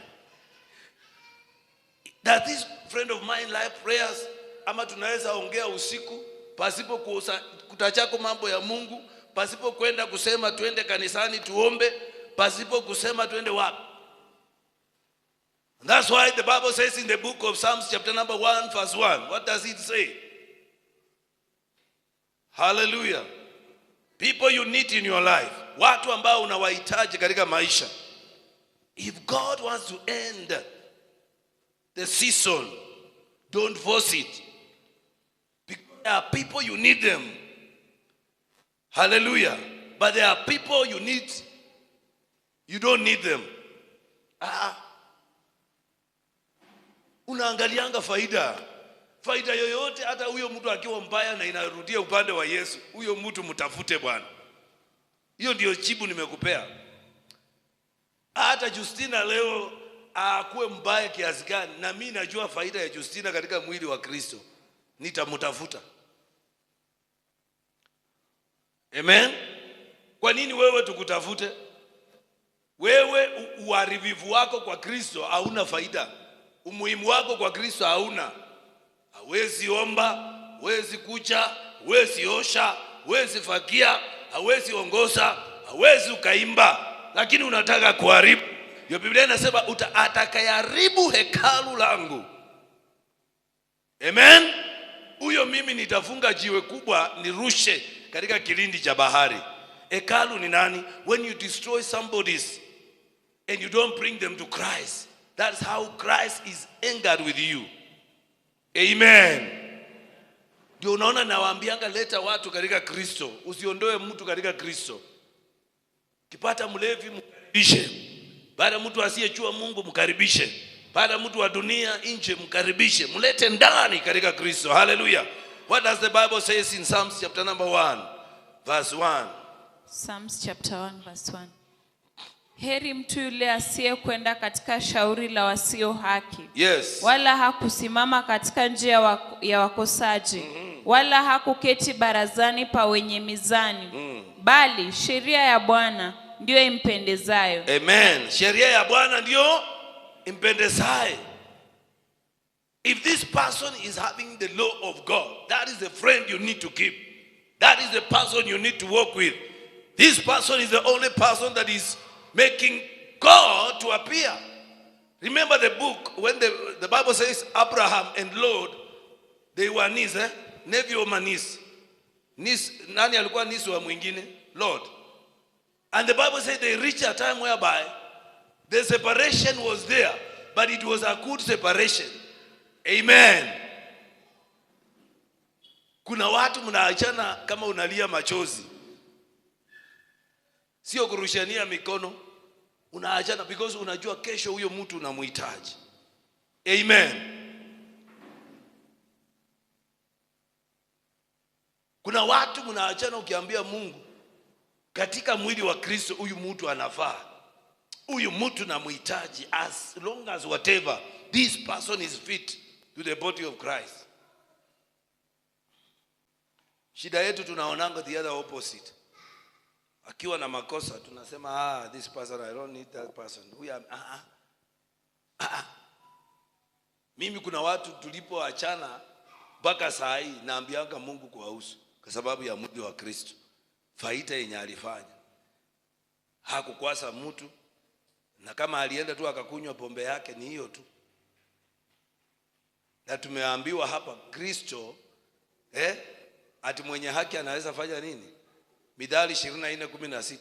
Does this friend of mine like prayers? Ama tunaweza ongea usiku pasipo kutachako mambo ya Mungu, pasipo kwenda kusema tuende kanisani tuombe, pasipo kusema tuende wapi. And that's why the Bible says in the book of Psalms chapter number 1 verse 1, what does it say? Hallelujah. People you need in your life, watu ambao unawahitaji katika maisha. If God wants to end the season, don't force it. Because there are people you need them. Hallelujah. But there are people you don't need them. Unaangalianga faida yoyote, hata huyo mtu akiwa mbaya na inarudia upande wa Yesu, huyo mtu mtafute Bwana. Hiyo ndio jibu nimekupea. Hata Justina leo akuwe mbaya kiasi gani, na mimi najua faida ya Justina katika mwili wa Kristo, nitamtafuta. Amen. Kwa nini wewe tukutafute? Wewe uharibifu wako kwa Kristo hauna faida. Umuhimu wako kwa Kristo hauna. Hawezi omba, hawezi kucha, hawezi osha, hawezi fagia, hawezi ongoza, hawezi ukaimba, lakini unataka kuharibu. Hiyo Biblia inasema atakayeharibu hekalu langu. Amen. Huyo mimi nitafunga jiwe kubwa nirushe katika kilindi cha bahari. Hekalu ni nani? When you destroy somebody's and you don't bring them to Christ, that's how Christ is angered with you. Amen. Ndio unaona nawaambianga leta watu katika Kristo. Usiondoe mtu katika Kristo. Kipata mlevi mkaribishe. Baada mtu asiyechua Mungu mkaribishe. Baada mtu wa dunia nje mkaribishe. Mlete ndani katika Kristo. Hallelujah. What does the Bible says in Psalms chapter number 1 verse 1? Psalms chapter 1 verse 1. Heri mtu yule asiye kwenda katika shauri la wasio haki. Yes. Wala hakusimama katika njia ya wakosaji. Wala hakuketi barazani pa wenye mizani. Bali sheria ya Bwana ndio impendezayo. Amen. Sheria ya Bwana ndio impendezayo. If this person is having the law of God, that is the friend you need to keep. That is the person you need to walk with. This person is the only person that is making God to appear. Remember the book when the Bible says Abraham and Lord, they were niece, nephew or niece. Niece, nani alikuwa niece wa mwingine? Lord. And the Bible says they reached a time whereby the separation was there, but it was a good separation. Amen. Kuna watu mnaachana kama unalia machozi. Sio kurushania mikono. Unaachana because unajua kesho huyo mtu unamhitaji. Amen. Kuna watu mnaachana ukiambia Mungu katika mwili wa Kristo huyu mtu anafaa. Huyu mtu namhitaji, as long as whatever this person is fit to the body of Christ. Shida yetu tunaonanga the other opposite. Akiwa na makosa tunasema this person, I don't need that person. Mimi kuna watu tulipoachana mpaka saa hii naambianga Mungu kwa uso kwa sababu ya mwili wa Kristo. Faida yenye alifanya. hakukwasa mtu, na kama alienda tu akakunywa pombe yake ni hiyo tu. Na tumeambiwa hapa Kristo ati mwenye haki anaweza fanya nini? Mithali 24:16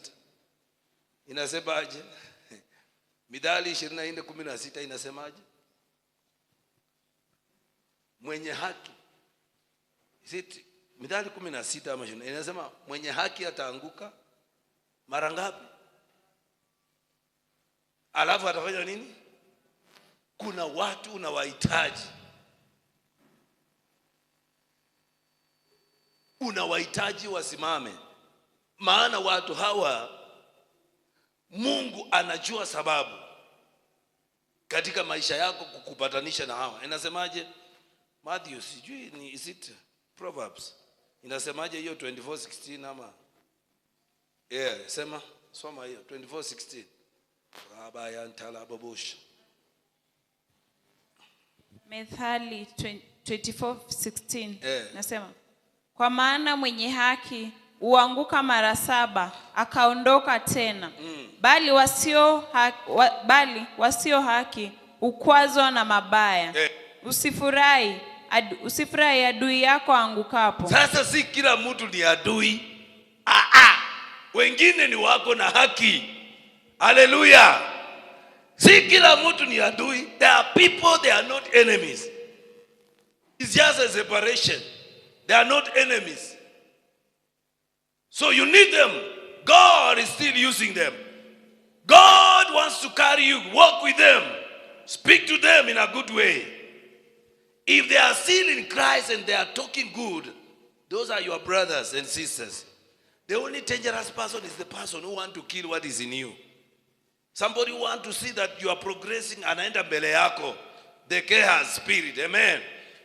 inasemaje? Mithali 24:16 inasemaje? Mwenye haki, Mithali 16 ama 20 inasema mwenye haki ataanguka mara ngapi? Alafu atafanya nini? Kuna watu unawahitaji wasimame, maana watu hawa Mungu anajua sababu katika maisha yako kukupatanisha na hawa. Inasemaje? Matthew, sijui ni is it Proverbs, inasemaje hiyo 24:16 ama sema, soma hiyo 24:16. Rabaya ntalababusha. Methali 24:16 nasema, kwa maana mwenye haki huanguka mara 7 akaondoka tena, bali wasio haki ukwazwa na mabaya. Usifurahi adui yako angukapo. Sasa si kila mtu ni adui. Wengine ni wako na haki. Hallelujah. Si kila mtu ni adui. There are people, they are not enemies. It's just a separation. They are not enemies. So you need them. God is still using them. God wants to carry you. Walk with them. Speak to them in a good way. If they are still in Christ and they are talking good, those are your brothers and sisters. The only dangerous person is the person who wants to kill what is in you. Somebody who wants to see that you are progressing, anaenda mbele yako. The chaos spirit. Amen.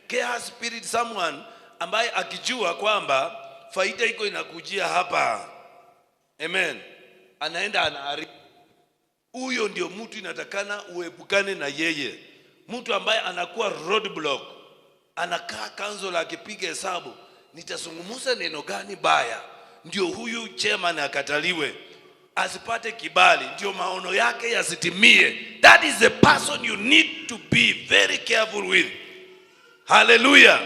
Chaos spirit, someone ambaye akijua kwamba faida iko inakujia hapa. Amen. Anaenda anaharibu. Huyo ndio mtu inatakana uepukane na yeye. Mtu ambaye anakuwa roadblock, anakaa council akipiga hesabu, nitazungumza neno gani baya ndio huyu chairman akataliwe, asipate kibali, ndio maono yake yasitimie. That is the person you need to be very careful with. Hallelujah.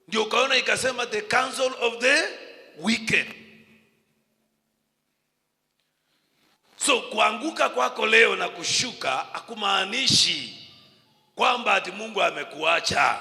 Ndio kaona ikasema the counsel of the wicked. So kuanguka kwako leo na kushuka hakumaanishi kwamba ati Mungu amekuacha.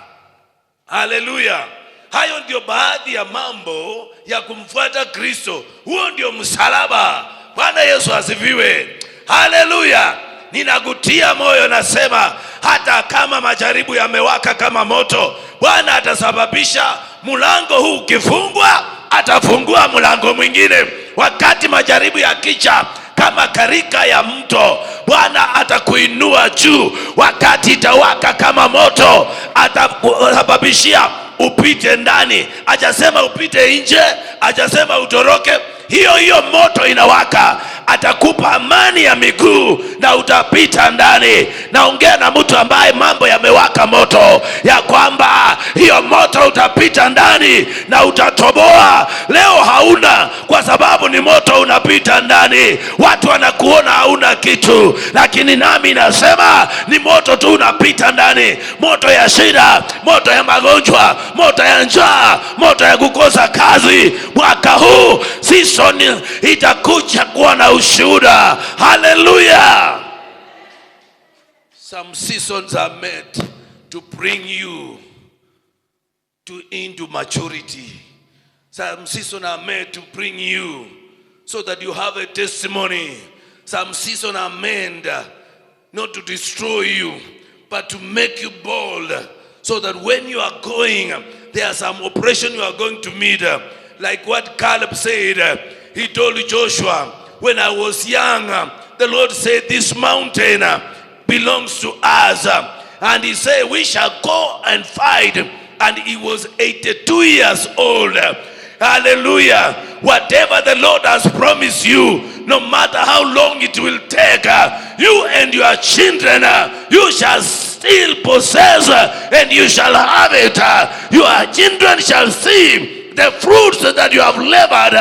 Hallelujah. Hayo ndio baadhi ya mambo ya kumfuata Kristo. Huo ndio msalaba. Bwana Yesu asifiwe. Hallelujah. Ninakutia moyo, nasema hata kama majaribu yamewaka kama moto, Bwana atasababisha mlango huu ukifungwa, atafungua mlango mwingine. Wakati majaribu yakija kama karika ya mto, Bwana atakuinua juu. Wakati itawaka kama moto, atasababishia upite ndani. Hajasema upite nje, hajasema utoroke. Hiyo moto inawaka, atakupa amani ya miguu na utapita ndani. Naongea na mtu ambaye mambo yamewaka moto, ya kwamba hiyo moto utapita ndani na utatoboa. Leo hauna, kwa sababu ni moto unapita ndani. Watu wanakuona hauna kitu, lakini nami nasema ni moto tu unapita ndani. Moto ya shida, moto ya magonjwa, moto ya njaa, moto ya kukosa kazi. Mwaka huu season itakuja kuwa na ushuhuda. Hallelujah. Some seasons are made to bring you into maturity. Some seasons are made to bring you so that you have a testimony. Some seasons are made not to destroy you, but to make you bold, so that when you are going, there are some oppression you are going to meet. Like what Caleb said, he told Joshua, when I was young, the Lord said, this mountain belongs to us. And he said, we shall go and fight. And he was 82 years old. Hallelujah. Whatever the Lord has promised you, no matter how long it will take, you and your children, you shall still possess, and you shall have it. Your children shall see the fruits that you have labored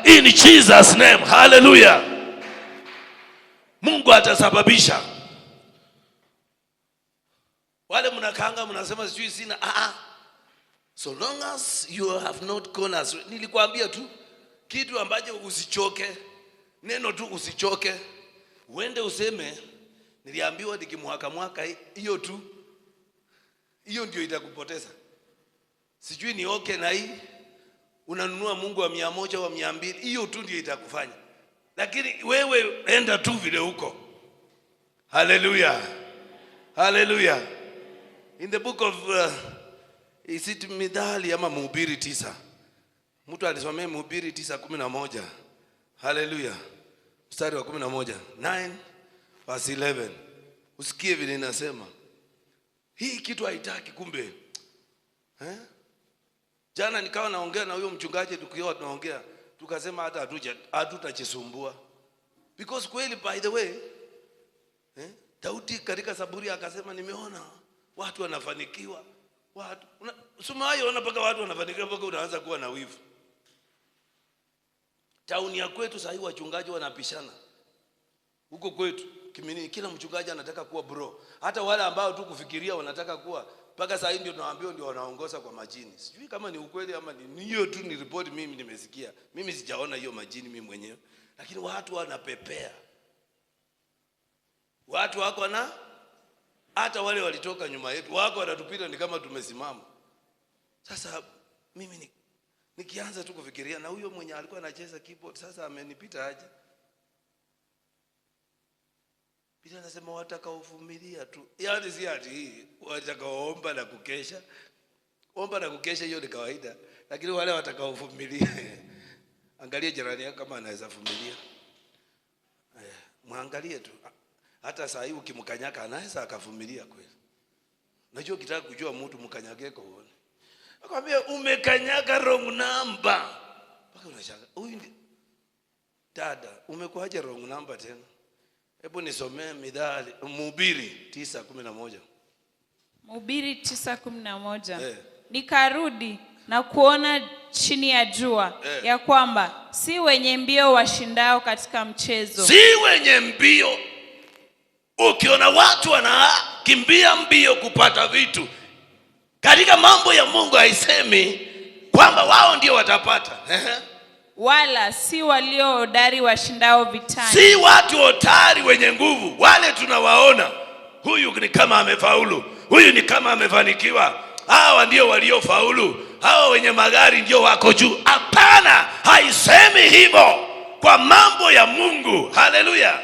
in Jesus' name. Hallelujah. Mungu atasababisha. Wale mnakaanga mnasema sijui sina. So long as you have not gone astray. Nilikwambia tu kitu ambacho usichoke. Neno tu usichoke. Uende useme niliambiwa nikimwaka hiyo tu. Hiyo ndio itakupoteza. Sijui ni okay na hii. Unanunua Mungu wa 100 wa 200, hiyo tu ndio itakufanya. Lakini wewe enda tu vile huko. Hallelujah. Hallelujah. In the book of is it Mithali ama Mhubiri 9? Mtu alisomea Mhubiri 9:11. Hallelujah. Mstari wa 11. 9 verse 11. Usikie vile inasema. Hii kitu haitaki kumbe. Jana nikawa naongea na huyo mchungaji tukiwa tunaongea, tukasema hata hatutachisumbua. Because kweli by the way, Daudi katika Zaburi akasema nimeona watu wanafanikiwa. Watu sumayo unapaka watu wanafanikiwa mpaka unaanza kuwa na wivu. Tauni ya kwetu sasa hivi wachungaji wanapishana. Huko kwetu Kimini kila mchungaji anataka kuwa bro. Hata wale ambao tu kufikiria wanataka kuwa, mpaka sasa ndio tunaambiwa ndio wanaongoza kwa majini. Sijui kama ni ukweli ama ni hiyo tu ni report mimi nimesikia. Mimi sijaona hiyo majini mimi mwenyewe. Lakini watu wanapepea. Watu wako na hata wale walitoka nyuma yetu wako wanatupita ni kama tumesimama. Sasa mimi nikianza tu kufikiria na huyo mwenye alikuwa anacheza keyboard sasa amenipita aje? Biblia inasema watakaovumilia tu. Yaani si ati hii watakaoomba na kukesha. Omba na kukesha hiyo ni kawaida. Lakini wale watakaovumilia angalia jirani yako kama anaweza vumilia. Muangalie tu. Hata saa hii ukimkanyaka anaweza akavumilia kweli. Unajua ukitaka kujua mtu mkanyageko uone. Nakwambia umekanyaga wrong number. Mpaka unashangaa. Huyu ndi dada umekuaje wrong number tena? Hebu nisomee Mithali Mhubiri 9:11. Mhubiri 9:11. Nikarudi na kuona chini ya jua ya kwamba si wenye mbio washindao katika mchezo. Si wenye mbio. Ukiona watu wanakimbia mbio kupata vitu, katika mambo ya Mungu haisemi kwamba wao ndio watapata. Wala si walio hodari washindao vitani. Si watu hodari wenye nguvu. Wale tunawaona, huyu ni kama amefaulu, huyu ni kama amefanikiwa. Hawa ndio waliofaulu. Hawa wenye magari ndio wako juu. Hapana, haisemi hivyo kwa mambo ya Mungu. Haleluya.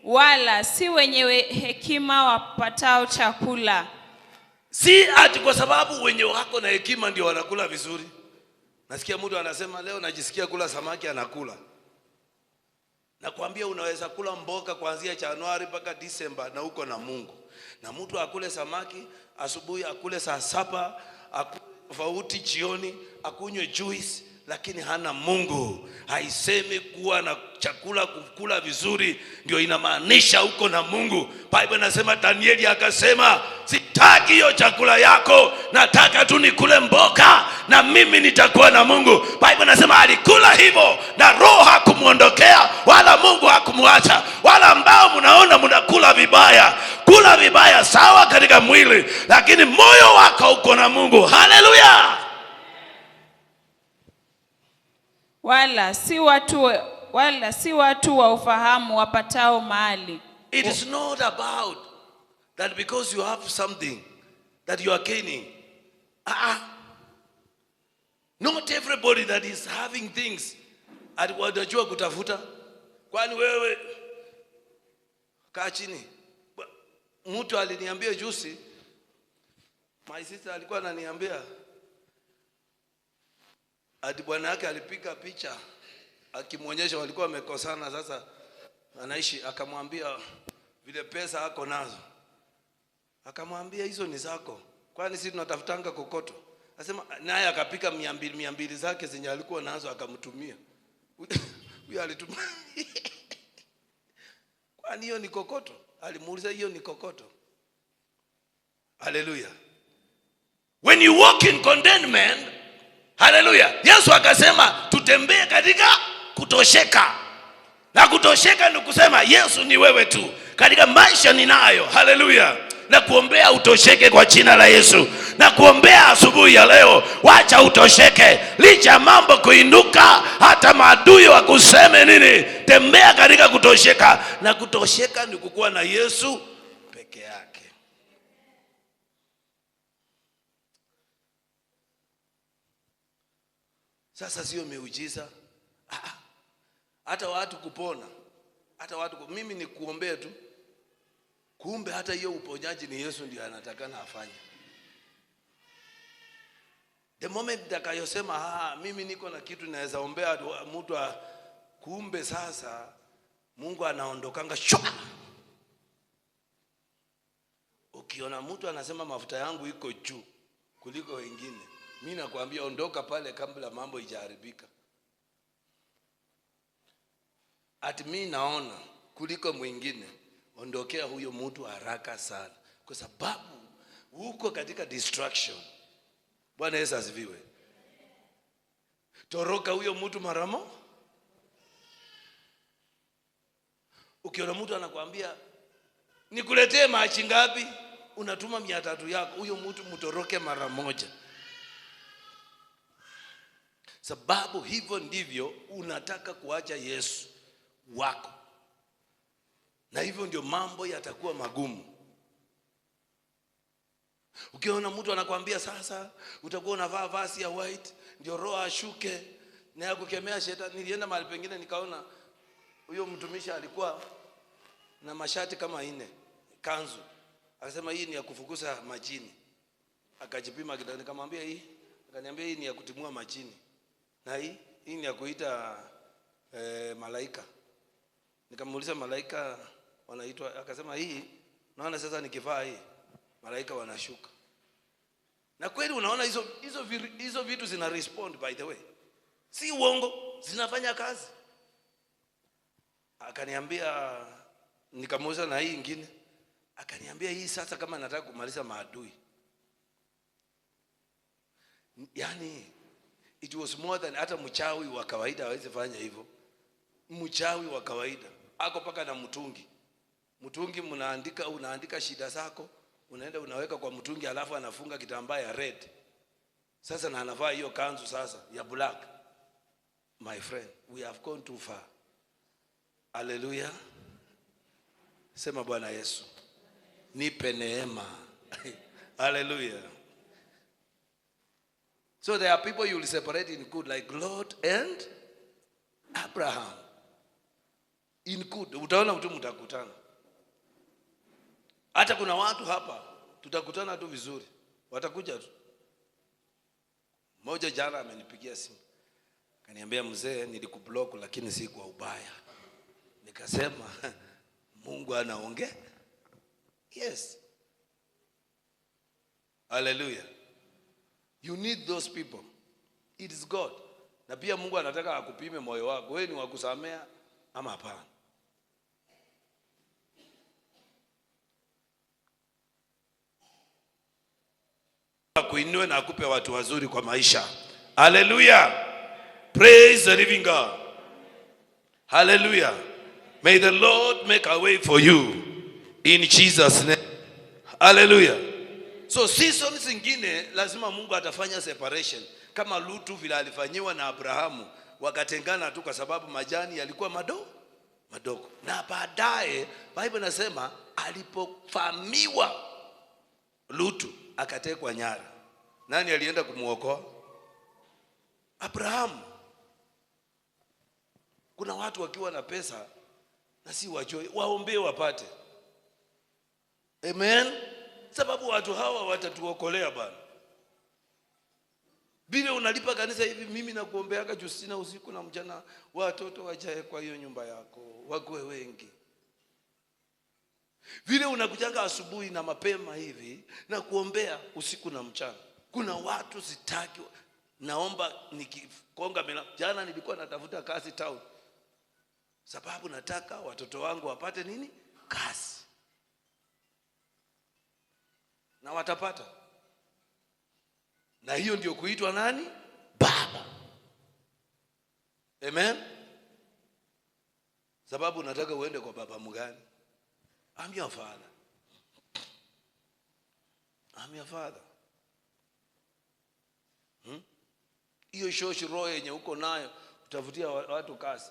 Wala si wenye hekima wapatao chakula. Si ati kwa sababu wenye wako na hekima ndio wanakula vizuri. Nasikia mtu anasema leo najisikia kula samaki, anakula. Nakwambia unaweza kula mboga kuanzia Januari mpaka Disemba na uko na Mungu. Na mtu akule samaki asubuhi, akule saa 7, akule tofauti jioni, akunywe juice, lakini hana Mungu. Haisemi kuwa na chakula kukula vizuri ndio inamaanisha uko na Mungu. Biblia inasema Danieli akasema sitaki hiyo chakula yako, nataka tu nikule mboga na mimi nitakuwa na Mungu. Biblia inasema alikula hivyo na roho hakumuondokea wala Mungu hakumwacha. Wala ambao mnaona mnakula vibaya, kula vibaya sawa katika mwili, lakini moyo wako uko na Mungu. Haleluya. Wala si watu wa ufahamu wapatao mahali. It is not about that because you have something that you are gaining. Not everybody that is having things watajua kutafuta. Kwani wewe kaa chini. Mtu aliniambia juzi, my sister alikuwa ananiambia ati bwana yake alipiga picha akimuonyesha walikuwa wamekosana, sasa anaishi, akamwambia vile pesa hako nazo, akamwambia hizo ni zako, kwani sisi tunatafutanga kokoto? Anasema naye akapika 200 zake zenye alikuwa nazo akamtumia. Huyo alitumia. Kwani hiyo ni kokoto? Alimuuliza hiyo ni kokoto. Hallelujah. When you walk in contentment, hallelujah, Yesu akasema tutembee katika kutosheka. Na kutosheka ni kusema Yesu ni wewe tu katika maisha ninayo. Haleluya. Na kuombea utosheke kwa jina la Yesu. Na kuombea asubuhi ya leo, wacha utosheke. Licha mambo kuinuka, hata maadui wakuseme nini, tembea katika kutosheka. Na kutosheka ni kukuwa na Yesu peke yake. Sasa sio miujiza. Hata watu kupona. Mimi ni kuombea tu. Kumbe hata hiyo uponyaji ni Yesu ndiye anatakana afanye. The moment nitakayosema mimi niko na kitu naweza ombea mtu, kumbe sasa Mungu anaondokanga shwa. Ukiona mtu anasema mafuta yangu iko juu kuliko wengine, mimi nakwambia ondoka pale kabla mambo ijaharibika. Ati mimi naona kuliko mwingine, ondokea huyo mtu haraka sana, kwa sababu uko katika distraction. Bwana Yesu asifiwe. Toroka huyo mtu maramo. Ukiona mtu anakuambia nikuletee machi ngapi, unatuma 300 yako, huyo mtu mtoroke mara moja. Sababu hivyo ndivyo unataka kuacha Yesu wako. Na hivyo ndio mambo yatakuwa magumu. Ukiona mtu anakuambia sasa utakuwa unavaa vazi ya white ndio roho ashuke na ya kukemea shetani. Nilienda mahali pengine nikaona huyo mtumishi alikuwa na mashati kama 4, kanzu. Akasema hii ni ya kufukuza majini. Akajipima kidogo, nikamwambia hii, akaniambia hii ni ya kutimua majini. Na hii ni ya kuita malaika. Nikamuuliza malaika wanaitwa, akasema hii naona sasa nikivaa hii malaika wanashuka. Na kweli unaona hizo vitu zina respond, by the way. Si uongo, zinafanya kazi. Akaniambia, nikamuuliza na hii nyingine. Akaniambia hii sasa kama nataka kumaliza maadui. Yani it was more than hata mchawi wa kawaida hawezi fanya hivyo. Mchawi wa kawaida ako paka na mtungi. Mtungi unaandika shida zako, unaenda unaweka kwa mtungi, alafu anafunga kitambaa ya red. Sasa na anavaa hiyo kanzu sasa ya black. My friend, we have gone too far. Hallelujah. Sema Bwana Yesu, nipe neema. Hallelujah. So there are people you will separate in good, like Lot and Abraham. In good, utaona mtu mtakutana. Hata kuna watu hapa tutakutana tu vizuri, watakuja tu. Mmoja jana amenipigia simu, kaniambia mzee, nilikublock lakini si kwa ubaya. Nikasema Mungu anaongea. Yes. Hallelujah. You need those people. It is God. Na pia Mungu anataka akupime moyo wako. Wewe ni wa kusamea ama hapana? Akuinue na akupe watu wazuri kwa maisha. Hallelujah. Praise the living God. Hallelujah. May the Lord make a way for you in Jesus' name. Hallelujah. So seasons zingine lazima Mungu atafanya separation, kama Lutu vile alifanyiwa na Abrahamu, wakatengana tu kwa sababu majani yalikuwa madogo. Na baadaye Bible inasema alipofamiwa Lutu akatekwa nyara. Nani alienda kumuokoa? Abrahamu. Kuna watu wakiwa na pesa na si wajoi, waombe wapate. Amen. Sababu watu hawa watatuokolea bana. Bila unalipa kanisa hivi, mimi nakuombeaga Justina usiku na mchana, watoto wajae kwa hiyo nyumba yako, wakuwe wengi. Vile unakujanga asubuhi na mapema hivi na kuombea usiku na mchana. Kuna watu sitaki, naomba nikikonga jana nilikuwa natafuta kazi town. Sababu nataka watoto wangu wapate nini? Kazi. Na watapata. Na hiyo ndio kuitwa nani? Baba. Amen. Sababu unataka uende kwa baba mgani? I'm your father. I'm your father. Hiyo shoshi roho yenye uko nayo utafutia watu kazi.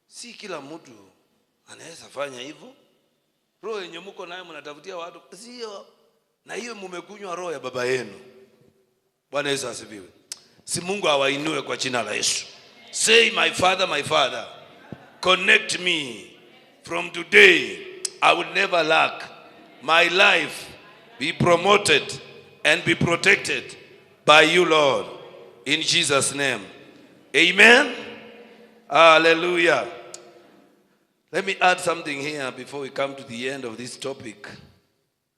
Si kila mtu anaweza fanya hivyo. Roho yenye mko nayo mnatafutia watu, sio. Na hiyo mmekunywa roho ya baba yenu. Bwana Yesu asifiwe. Si Mungu awainue kwa jina la Yesu. Say, my father, connect me. From today, I will never lack. My life be promoted and be protected by you, Lord. In Jesus' name. Amen. Hallelujah. Let me add something here before we come to the end of this topic.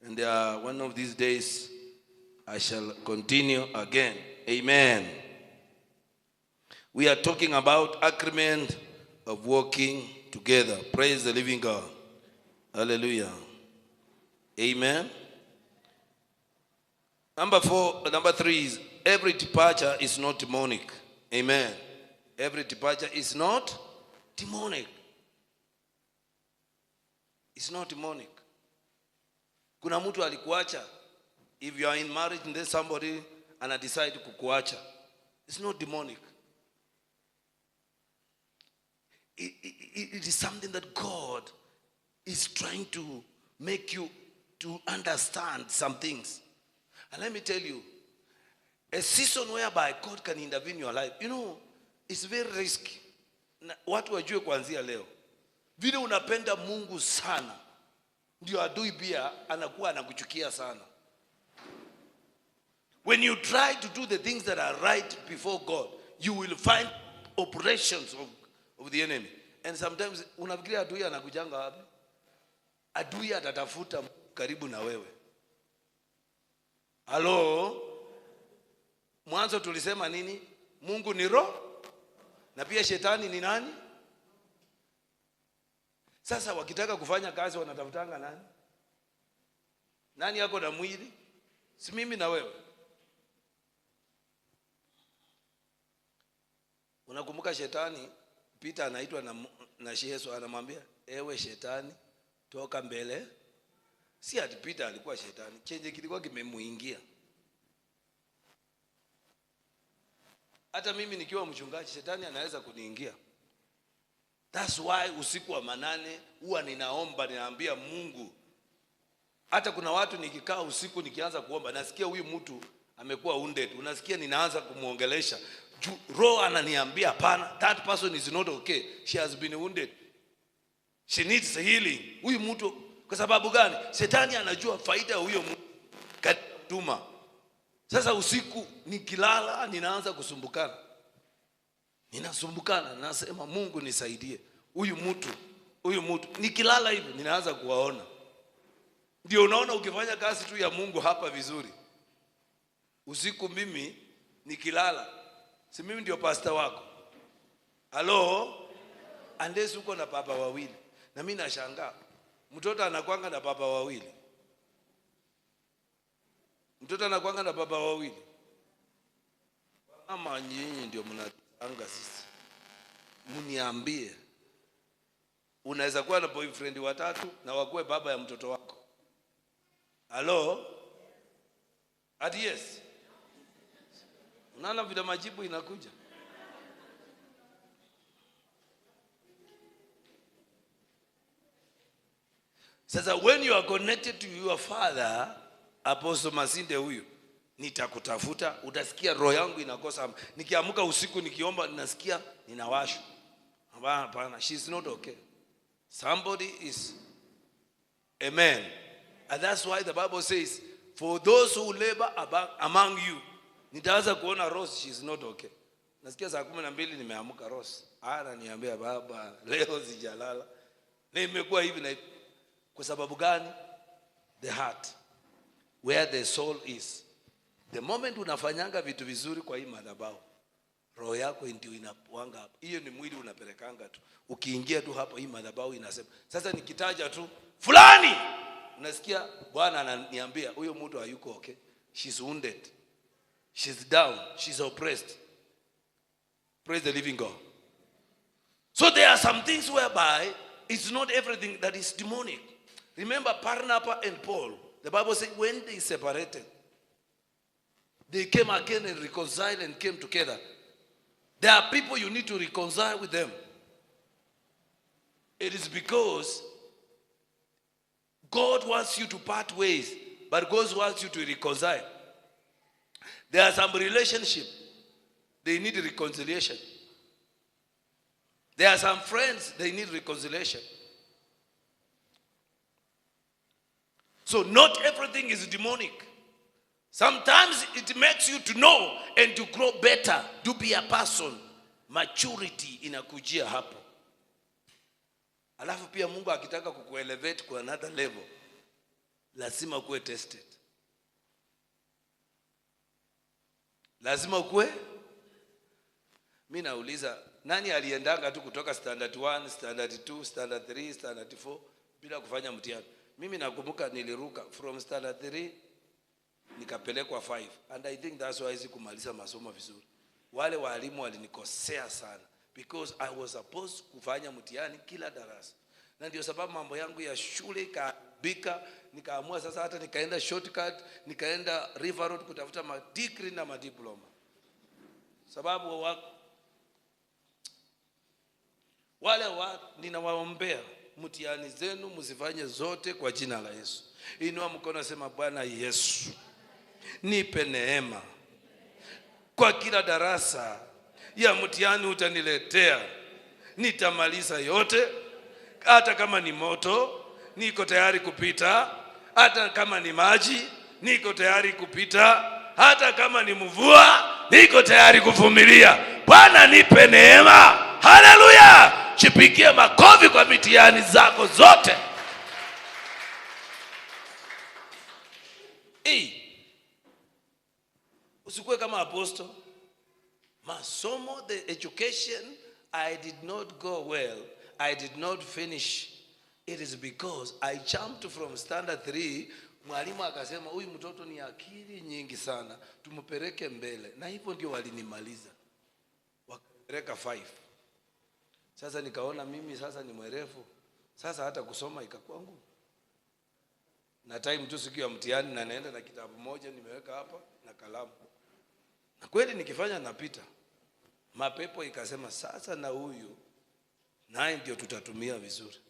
And one of these days, I shall continue again. Amen. We are talking about agreement of working together. Praise the living God. Hallelujah. Amen. Number 3 is every departure is not demonic. Amen. Every departure is not demonic. It's not demonic. Kuna mtu alikuacha. If you are in marriage and then somebody and decide kukuacha, it's not demonic. It is something that God is trying to make you to understand some things. And let me tell you, a season whereby God can intervene in your life, it's very risky. Watu wajue kuanzia leo. Vile unapenda Mungu sana, ndio adui pia anakuwa anakuchukia sana. When you try to do the things that are right before God, you will find operations of the enemy. And sometimes unafikiria adui anakujanga wapi? Adui atatafuta karibu na wewe. Hello? Mwanzo tulisema nini? Mungu ni roho na pia shetani ni nani? Sasa wakitaka kufanya kazi wanatafutanga nani? Nani yako na mwili? Si mimi na wewe. Unakumbuka shetani, Peter anaitwa na Yesu anamwambia, ewe shetani, toka mbele. Si ati Peter alikuwa shetani, chenye kilikuwa kimemuingia. Hata mimi nikiwa mchungaji, shetani anaweza kuniingia. That's why usiku wa manane huwa ninaomba, ninaambia Mungu. Hata kuna watu nikikaa usiku nikianza kuomba, nasikia huyu mtu amekuwa wounded. Unasikia ninaanza kumuongelesha. Roho ananiambia hapana, that person is not okay. She has been wounded. She needs healing. Huyu mtu kwa sababu gani? Shetani anajua faida ya huyo mtu katuma. Sasa usiku nikilala ninaanza kusumbukana. Ninasumbukana, nasema Mungu nisaidie. Huyu mtu nikilala hivi ninaanza kuwaona. Ndio unaona ukifanya kazi tu ya Mungu hapa vizuri. Usiku mimi nikilala, si mimi ndio pastor wako. Hello? Unless uko na baba wawili. Na mimi nashangaa. Mtoto anakuanga na baba wawili. Mtoto anakuanga na baba wawili. Ama nyinyi ndio mnatanga sisi. Mniambie. Unaweza kuwa na boyfriend watatu na wakuwe baba ya mtoto wako. Hello? Ati yes. Unaona vile majibu inakuja. Sasa when you are connected to your father, Apostle Masinde huyu, nitakutafuta, utasikia roho yangu inakosa. Nikiamka usiku nikiomba ninasikia ninawashwa. Hapana, she's not okay. Somebody is. Amen. And that's why the Bible says, for those who labor among you, nitaanza kuona Rose, she's not okay. Nasikia saa 12 nimeamka Rose. Ananiambia baba, leo sijalala. Na imekuwa hivi na hivi. Kwa sababu gani? The heart. Where the soul is. The moment unafanyanga vitu vizuri kwa hii madhabahu, roho yako ndio inapuanga hapo. Hiyo ni mwili unapelekanga tu. Ukiingia tu hapo hii madhabahu inasema. Sasa nikitaja tu fulani, unasikia Bwana ananiambia huyo mtu hayuko okay. She's wounded. She's down. She's oppressed. Praise the living God. So there are some things whereby it's not everything that is demonic. Remember Barnabas and Paul. The Bible says when they separated, they came again and reconciled and came together. There are people you need to reconcile with them. It is because God wants you to part ways, but God wants you to reconcile. There are some relationships, they need reconciliation. There are some friends, they need reconciliation. So not everything is demonic. Sometimes it makes you to know and to grow better, to be a person. Maturity inakujia hapo. Alafu pia Mungu akitaka kukuelevate kwa another level, lazima kuwe tested. Lazima kuwe. Mimi nauliza, nani aliendanga tu kutoka standard 1, standard 2, standard 3, standard 4 bila kufanya mtihani? Mimi nakumbuka niliruka from standard 3 nikapelekwa 5, and I think that's why sikumaliza masomo vizuri. Wale walimu walinikosea sana because I was supposed kufanya mtihani kila darasa. Na ndio sababu mambo yangu ya shule ikabika, nikaamua sasa hata nikaenda shortcut, nikaenda River Road kutafuta ma degree na ma diploma. Sababu wale ninawaombea mtihani zenu msifanye zote kwa jina la Yesu. Inua mkono sema, Bwana Yesu, nipe neema kwa kila darasa ya mtihani utaniletea, nitamaliza yote. Hata kama ni moto, niko tayari kupita. Hata kama ni maji, niko tayari kupita. Hata kama ni mvua, niko tayari kuvumilia. Bwana nipe neema. Haleluya! Jipigie makofi kwa mitihani zako zote. Usikue kama apostle. Masomo, the education, I did not go well. I did not finish. It is because I jumped from standard 3. Mwalimu akasema huyu mtoto ni akili nyingi sana, tumpeleke mbele. Na hivyo ndio walinimaliza. Wakapeleka 5. Sasa nikaona mimi sasa ni mwerevu. Sasa hata kusoma ikakuwa ngumu. Na time tu siku ya mtihani na naenda na kitabu moja nimeweka hapa na kalamu. Na kweli nikifanya napita. Mapepo ikasema sasa na huyu naye ndio tutatumia vizuri.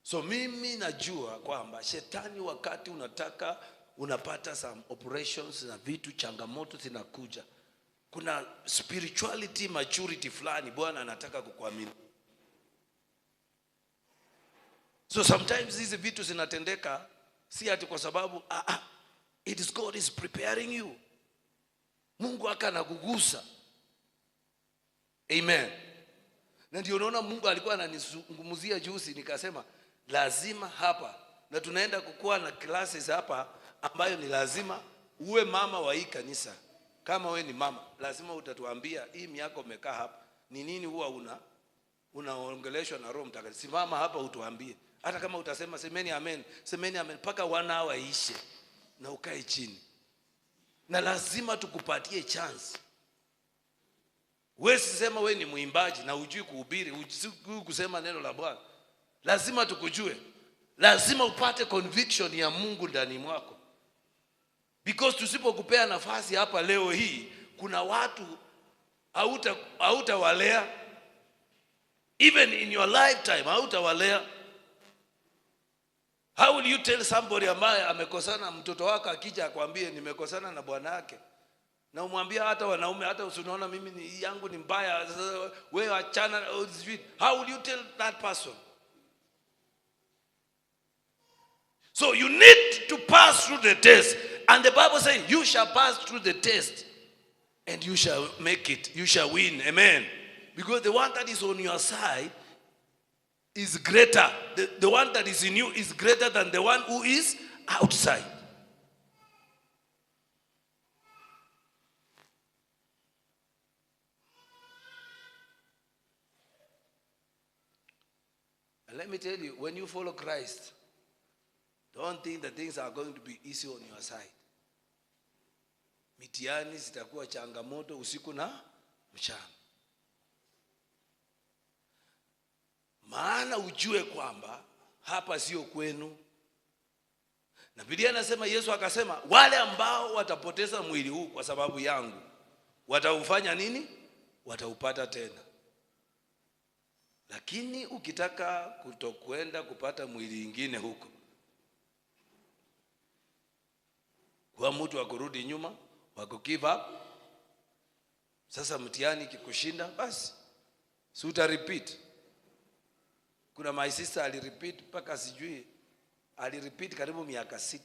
So mimi najua kwamba shetani wakati unapata some operations na vitu changamoto zinakuja, kuna spirituality maturity fulani Bwana anataka kukuamini. So sometimes hizi vitu zinatendeka si ati kwa sababu it is God is preparing you. Mungu anakugusa. Amen. Na ndio unaona Mungu alikuwa ananizungumzia juzi, nikasema lazima hapa, na tunaenda kukua na classes hapa ambayo ni lazima uwe mama wa hii kanisa. Kama we ni mama, lazima utatuambia hii miaka umekaa hapa ni nini huwa unaongeleshwa na Roho Mtakatifu. Simama hapa utuambie. Hata kama utasema semeni amen, semeni amen mpaka 1 hour ishe na ukae chini. Na lazima tukupatie chance. Wewe sema wewe ni muimbaji na hujui kuhubiri, hujui kusema neno la Bwana. Lazima tukujue. Lazima upate conviction ya Mungu ndani mwako. Because tusipokupea nafasi hapa leo hii, kuna watu hautawalea. Even in your lifetime hautawalea. How will you tell somebody ambaye amekosana, mtoto wako akija akwambie nimekosana na bwana yake? Na umwambia hata wanaume, hata usiona mimi yangu ni mbaya, wewe achana. How will you tell that person? So you need to pass through the test. And the Bible says you shall pass through the test and you shall make it. You shall win. Amen. Because the one that is on your side is greater. The one that is in you is greater than the one who is outside. And let me tell you, when you follow Christ, don't think that things are going to be easy on your side. Mitihani zitakuwa changamoto usiku na mchana. maana ujue kwamba hapa sio kwenu. Na Biblia inasema, Yesu akasema, wale ambao watapoteza mwili huu kwa sababu yangu wataufanya nini? Wataupata tena. Lakini ukitaka kutokwenda kupata mwili ingine huko, kwa mtu wa kurudi nyuma, wa give up, sasa mtihani kikushinda, basi si uta repeat. Kuna my sister ali repeat mpaka sijui ali repeat karibu miaka 6.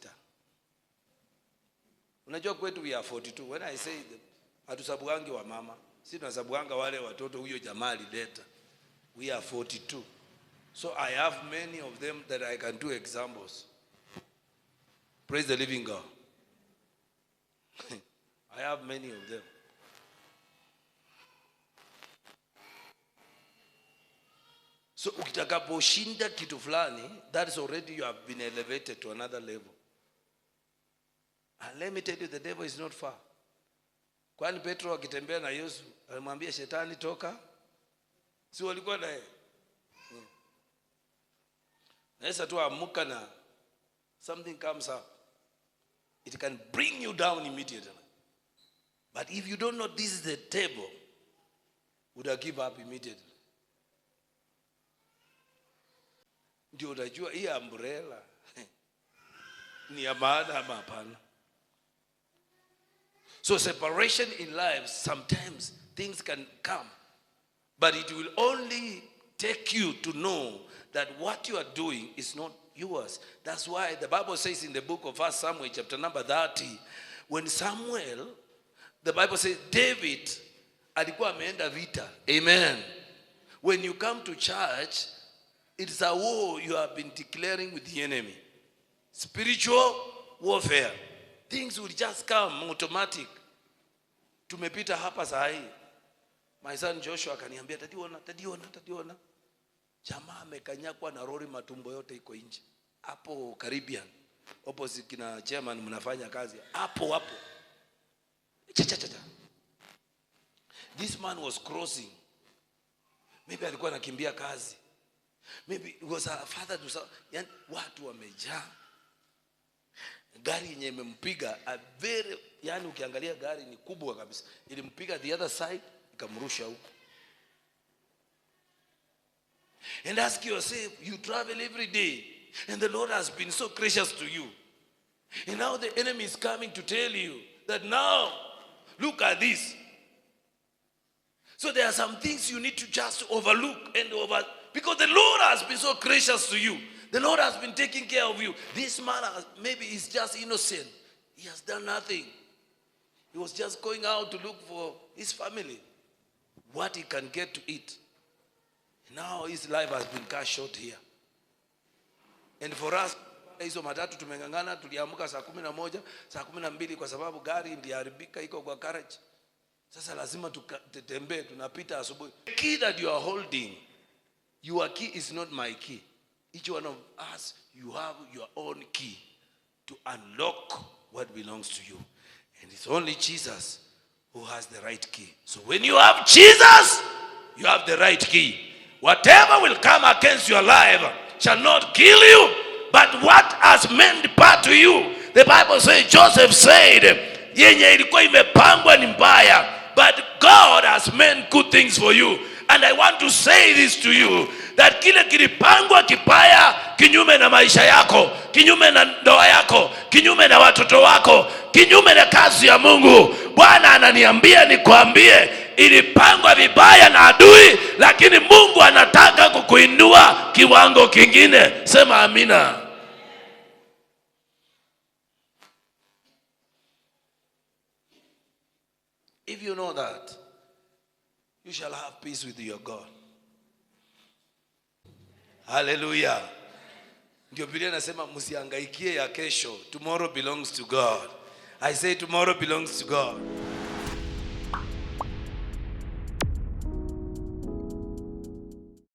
Unajua kwetu we are 42. When I say hatusabuangi wa mama, si tunasabuanga wale watoto huyo jamaa alileta. We are 42. So I have many of them that I can do examples. Praise the living God. I have many of them. So ukitakaposhinda kitu fulani, that is already you have been elevated to another level. And let me tell you, the devil is not far. Kwani Petro akitembea na Yesu alimwambia shetani toka? Si walikuwa naye? Nesa tu amuka na something comes up, it can bring you down immediately. But if you don't know this is the table, would I give up immediately? Ndio unajua hii umbrella ni ya maana ama hapana. So separation in life, sometimes things can come, but it will only take you to know that what you are doing is not yours. That's why the Bible says in the book of 1 Samuel chapter number 30, when Samuel, the Bible says David alikuwa ameenda vita. Amen. When you come to church, it's a war you have been declaring with the enemy. Spiritual warfare. Things will just come automatic. Tumepita hapa saa hii. My son Joshua akaniambia, tadiona. Jamaa amekanyakwa na lori, matumbo yote iko nje. Hapo Caribbean. Opposite kina chairman mnafanya kazi. Hapo. Cha. This man was crossing. Maybe alikuwa anakimbia kazi. Maybe it was a father to son. Yani watu wamejaa. Gari yenye imempiga yani ukiangalia gari ni kubwa kabisa. Ilimpiga the other side, ikamrusha huko. And ask yourself, you travel every day and the Lord has been so gracious to you. And now the enemy is coming to tell you that now, look at this. So there are some things you need to just overlook because the Lord has been so gracious to you. The Lord has been taking care of you. This man maybe is just innocent. He has done nothing. He was just going out to look for his family, what he can get to eat. Now his life has been cut short here. And for us, hizo matatu tumengangana, tuliamka saa 11, saa 12 kwa sababu gari iliharibika iko kwa garage. Sasa lazima tutembee, tunapita asubuhi. The key that you are holding, your key is not my key. Each one of us, you have your own key to unlock what belongs to you. And it's only Jesus who has the right key. So when you have Jesus, you have the right key. Whatever will come against your life shall not kill you, but what has meant part to you. The Bible says, Joseph said, yenye ilikuwa imepangwa ni mbaya, but God has meant good things for you. And I want to say this to you, that kile kilipangwa kibaya kinyume na maisha yako, kinyume na ndoa yako, kinyume na watoto wako, kinyume na kazi ya Mungu, Bwana ananiambia nikwambie, ilipangwa vibaya na adui, lakini Mungu anataka kukuinua kiwango kingine. Sema amina. If you know that, you shall have peace with your God. Hallelujah. Ndio Biblia inasema msihangaikie ya kesho. Tomorrow belongs to God. I say tomorrow belongs to God.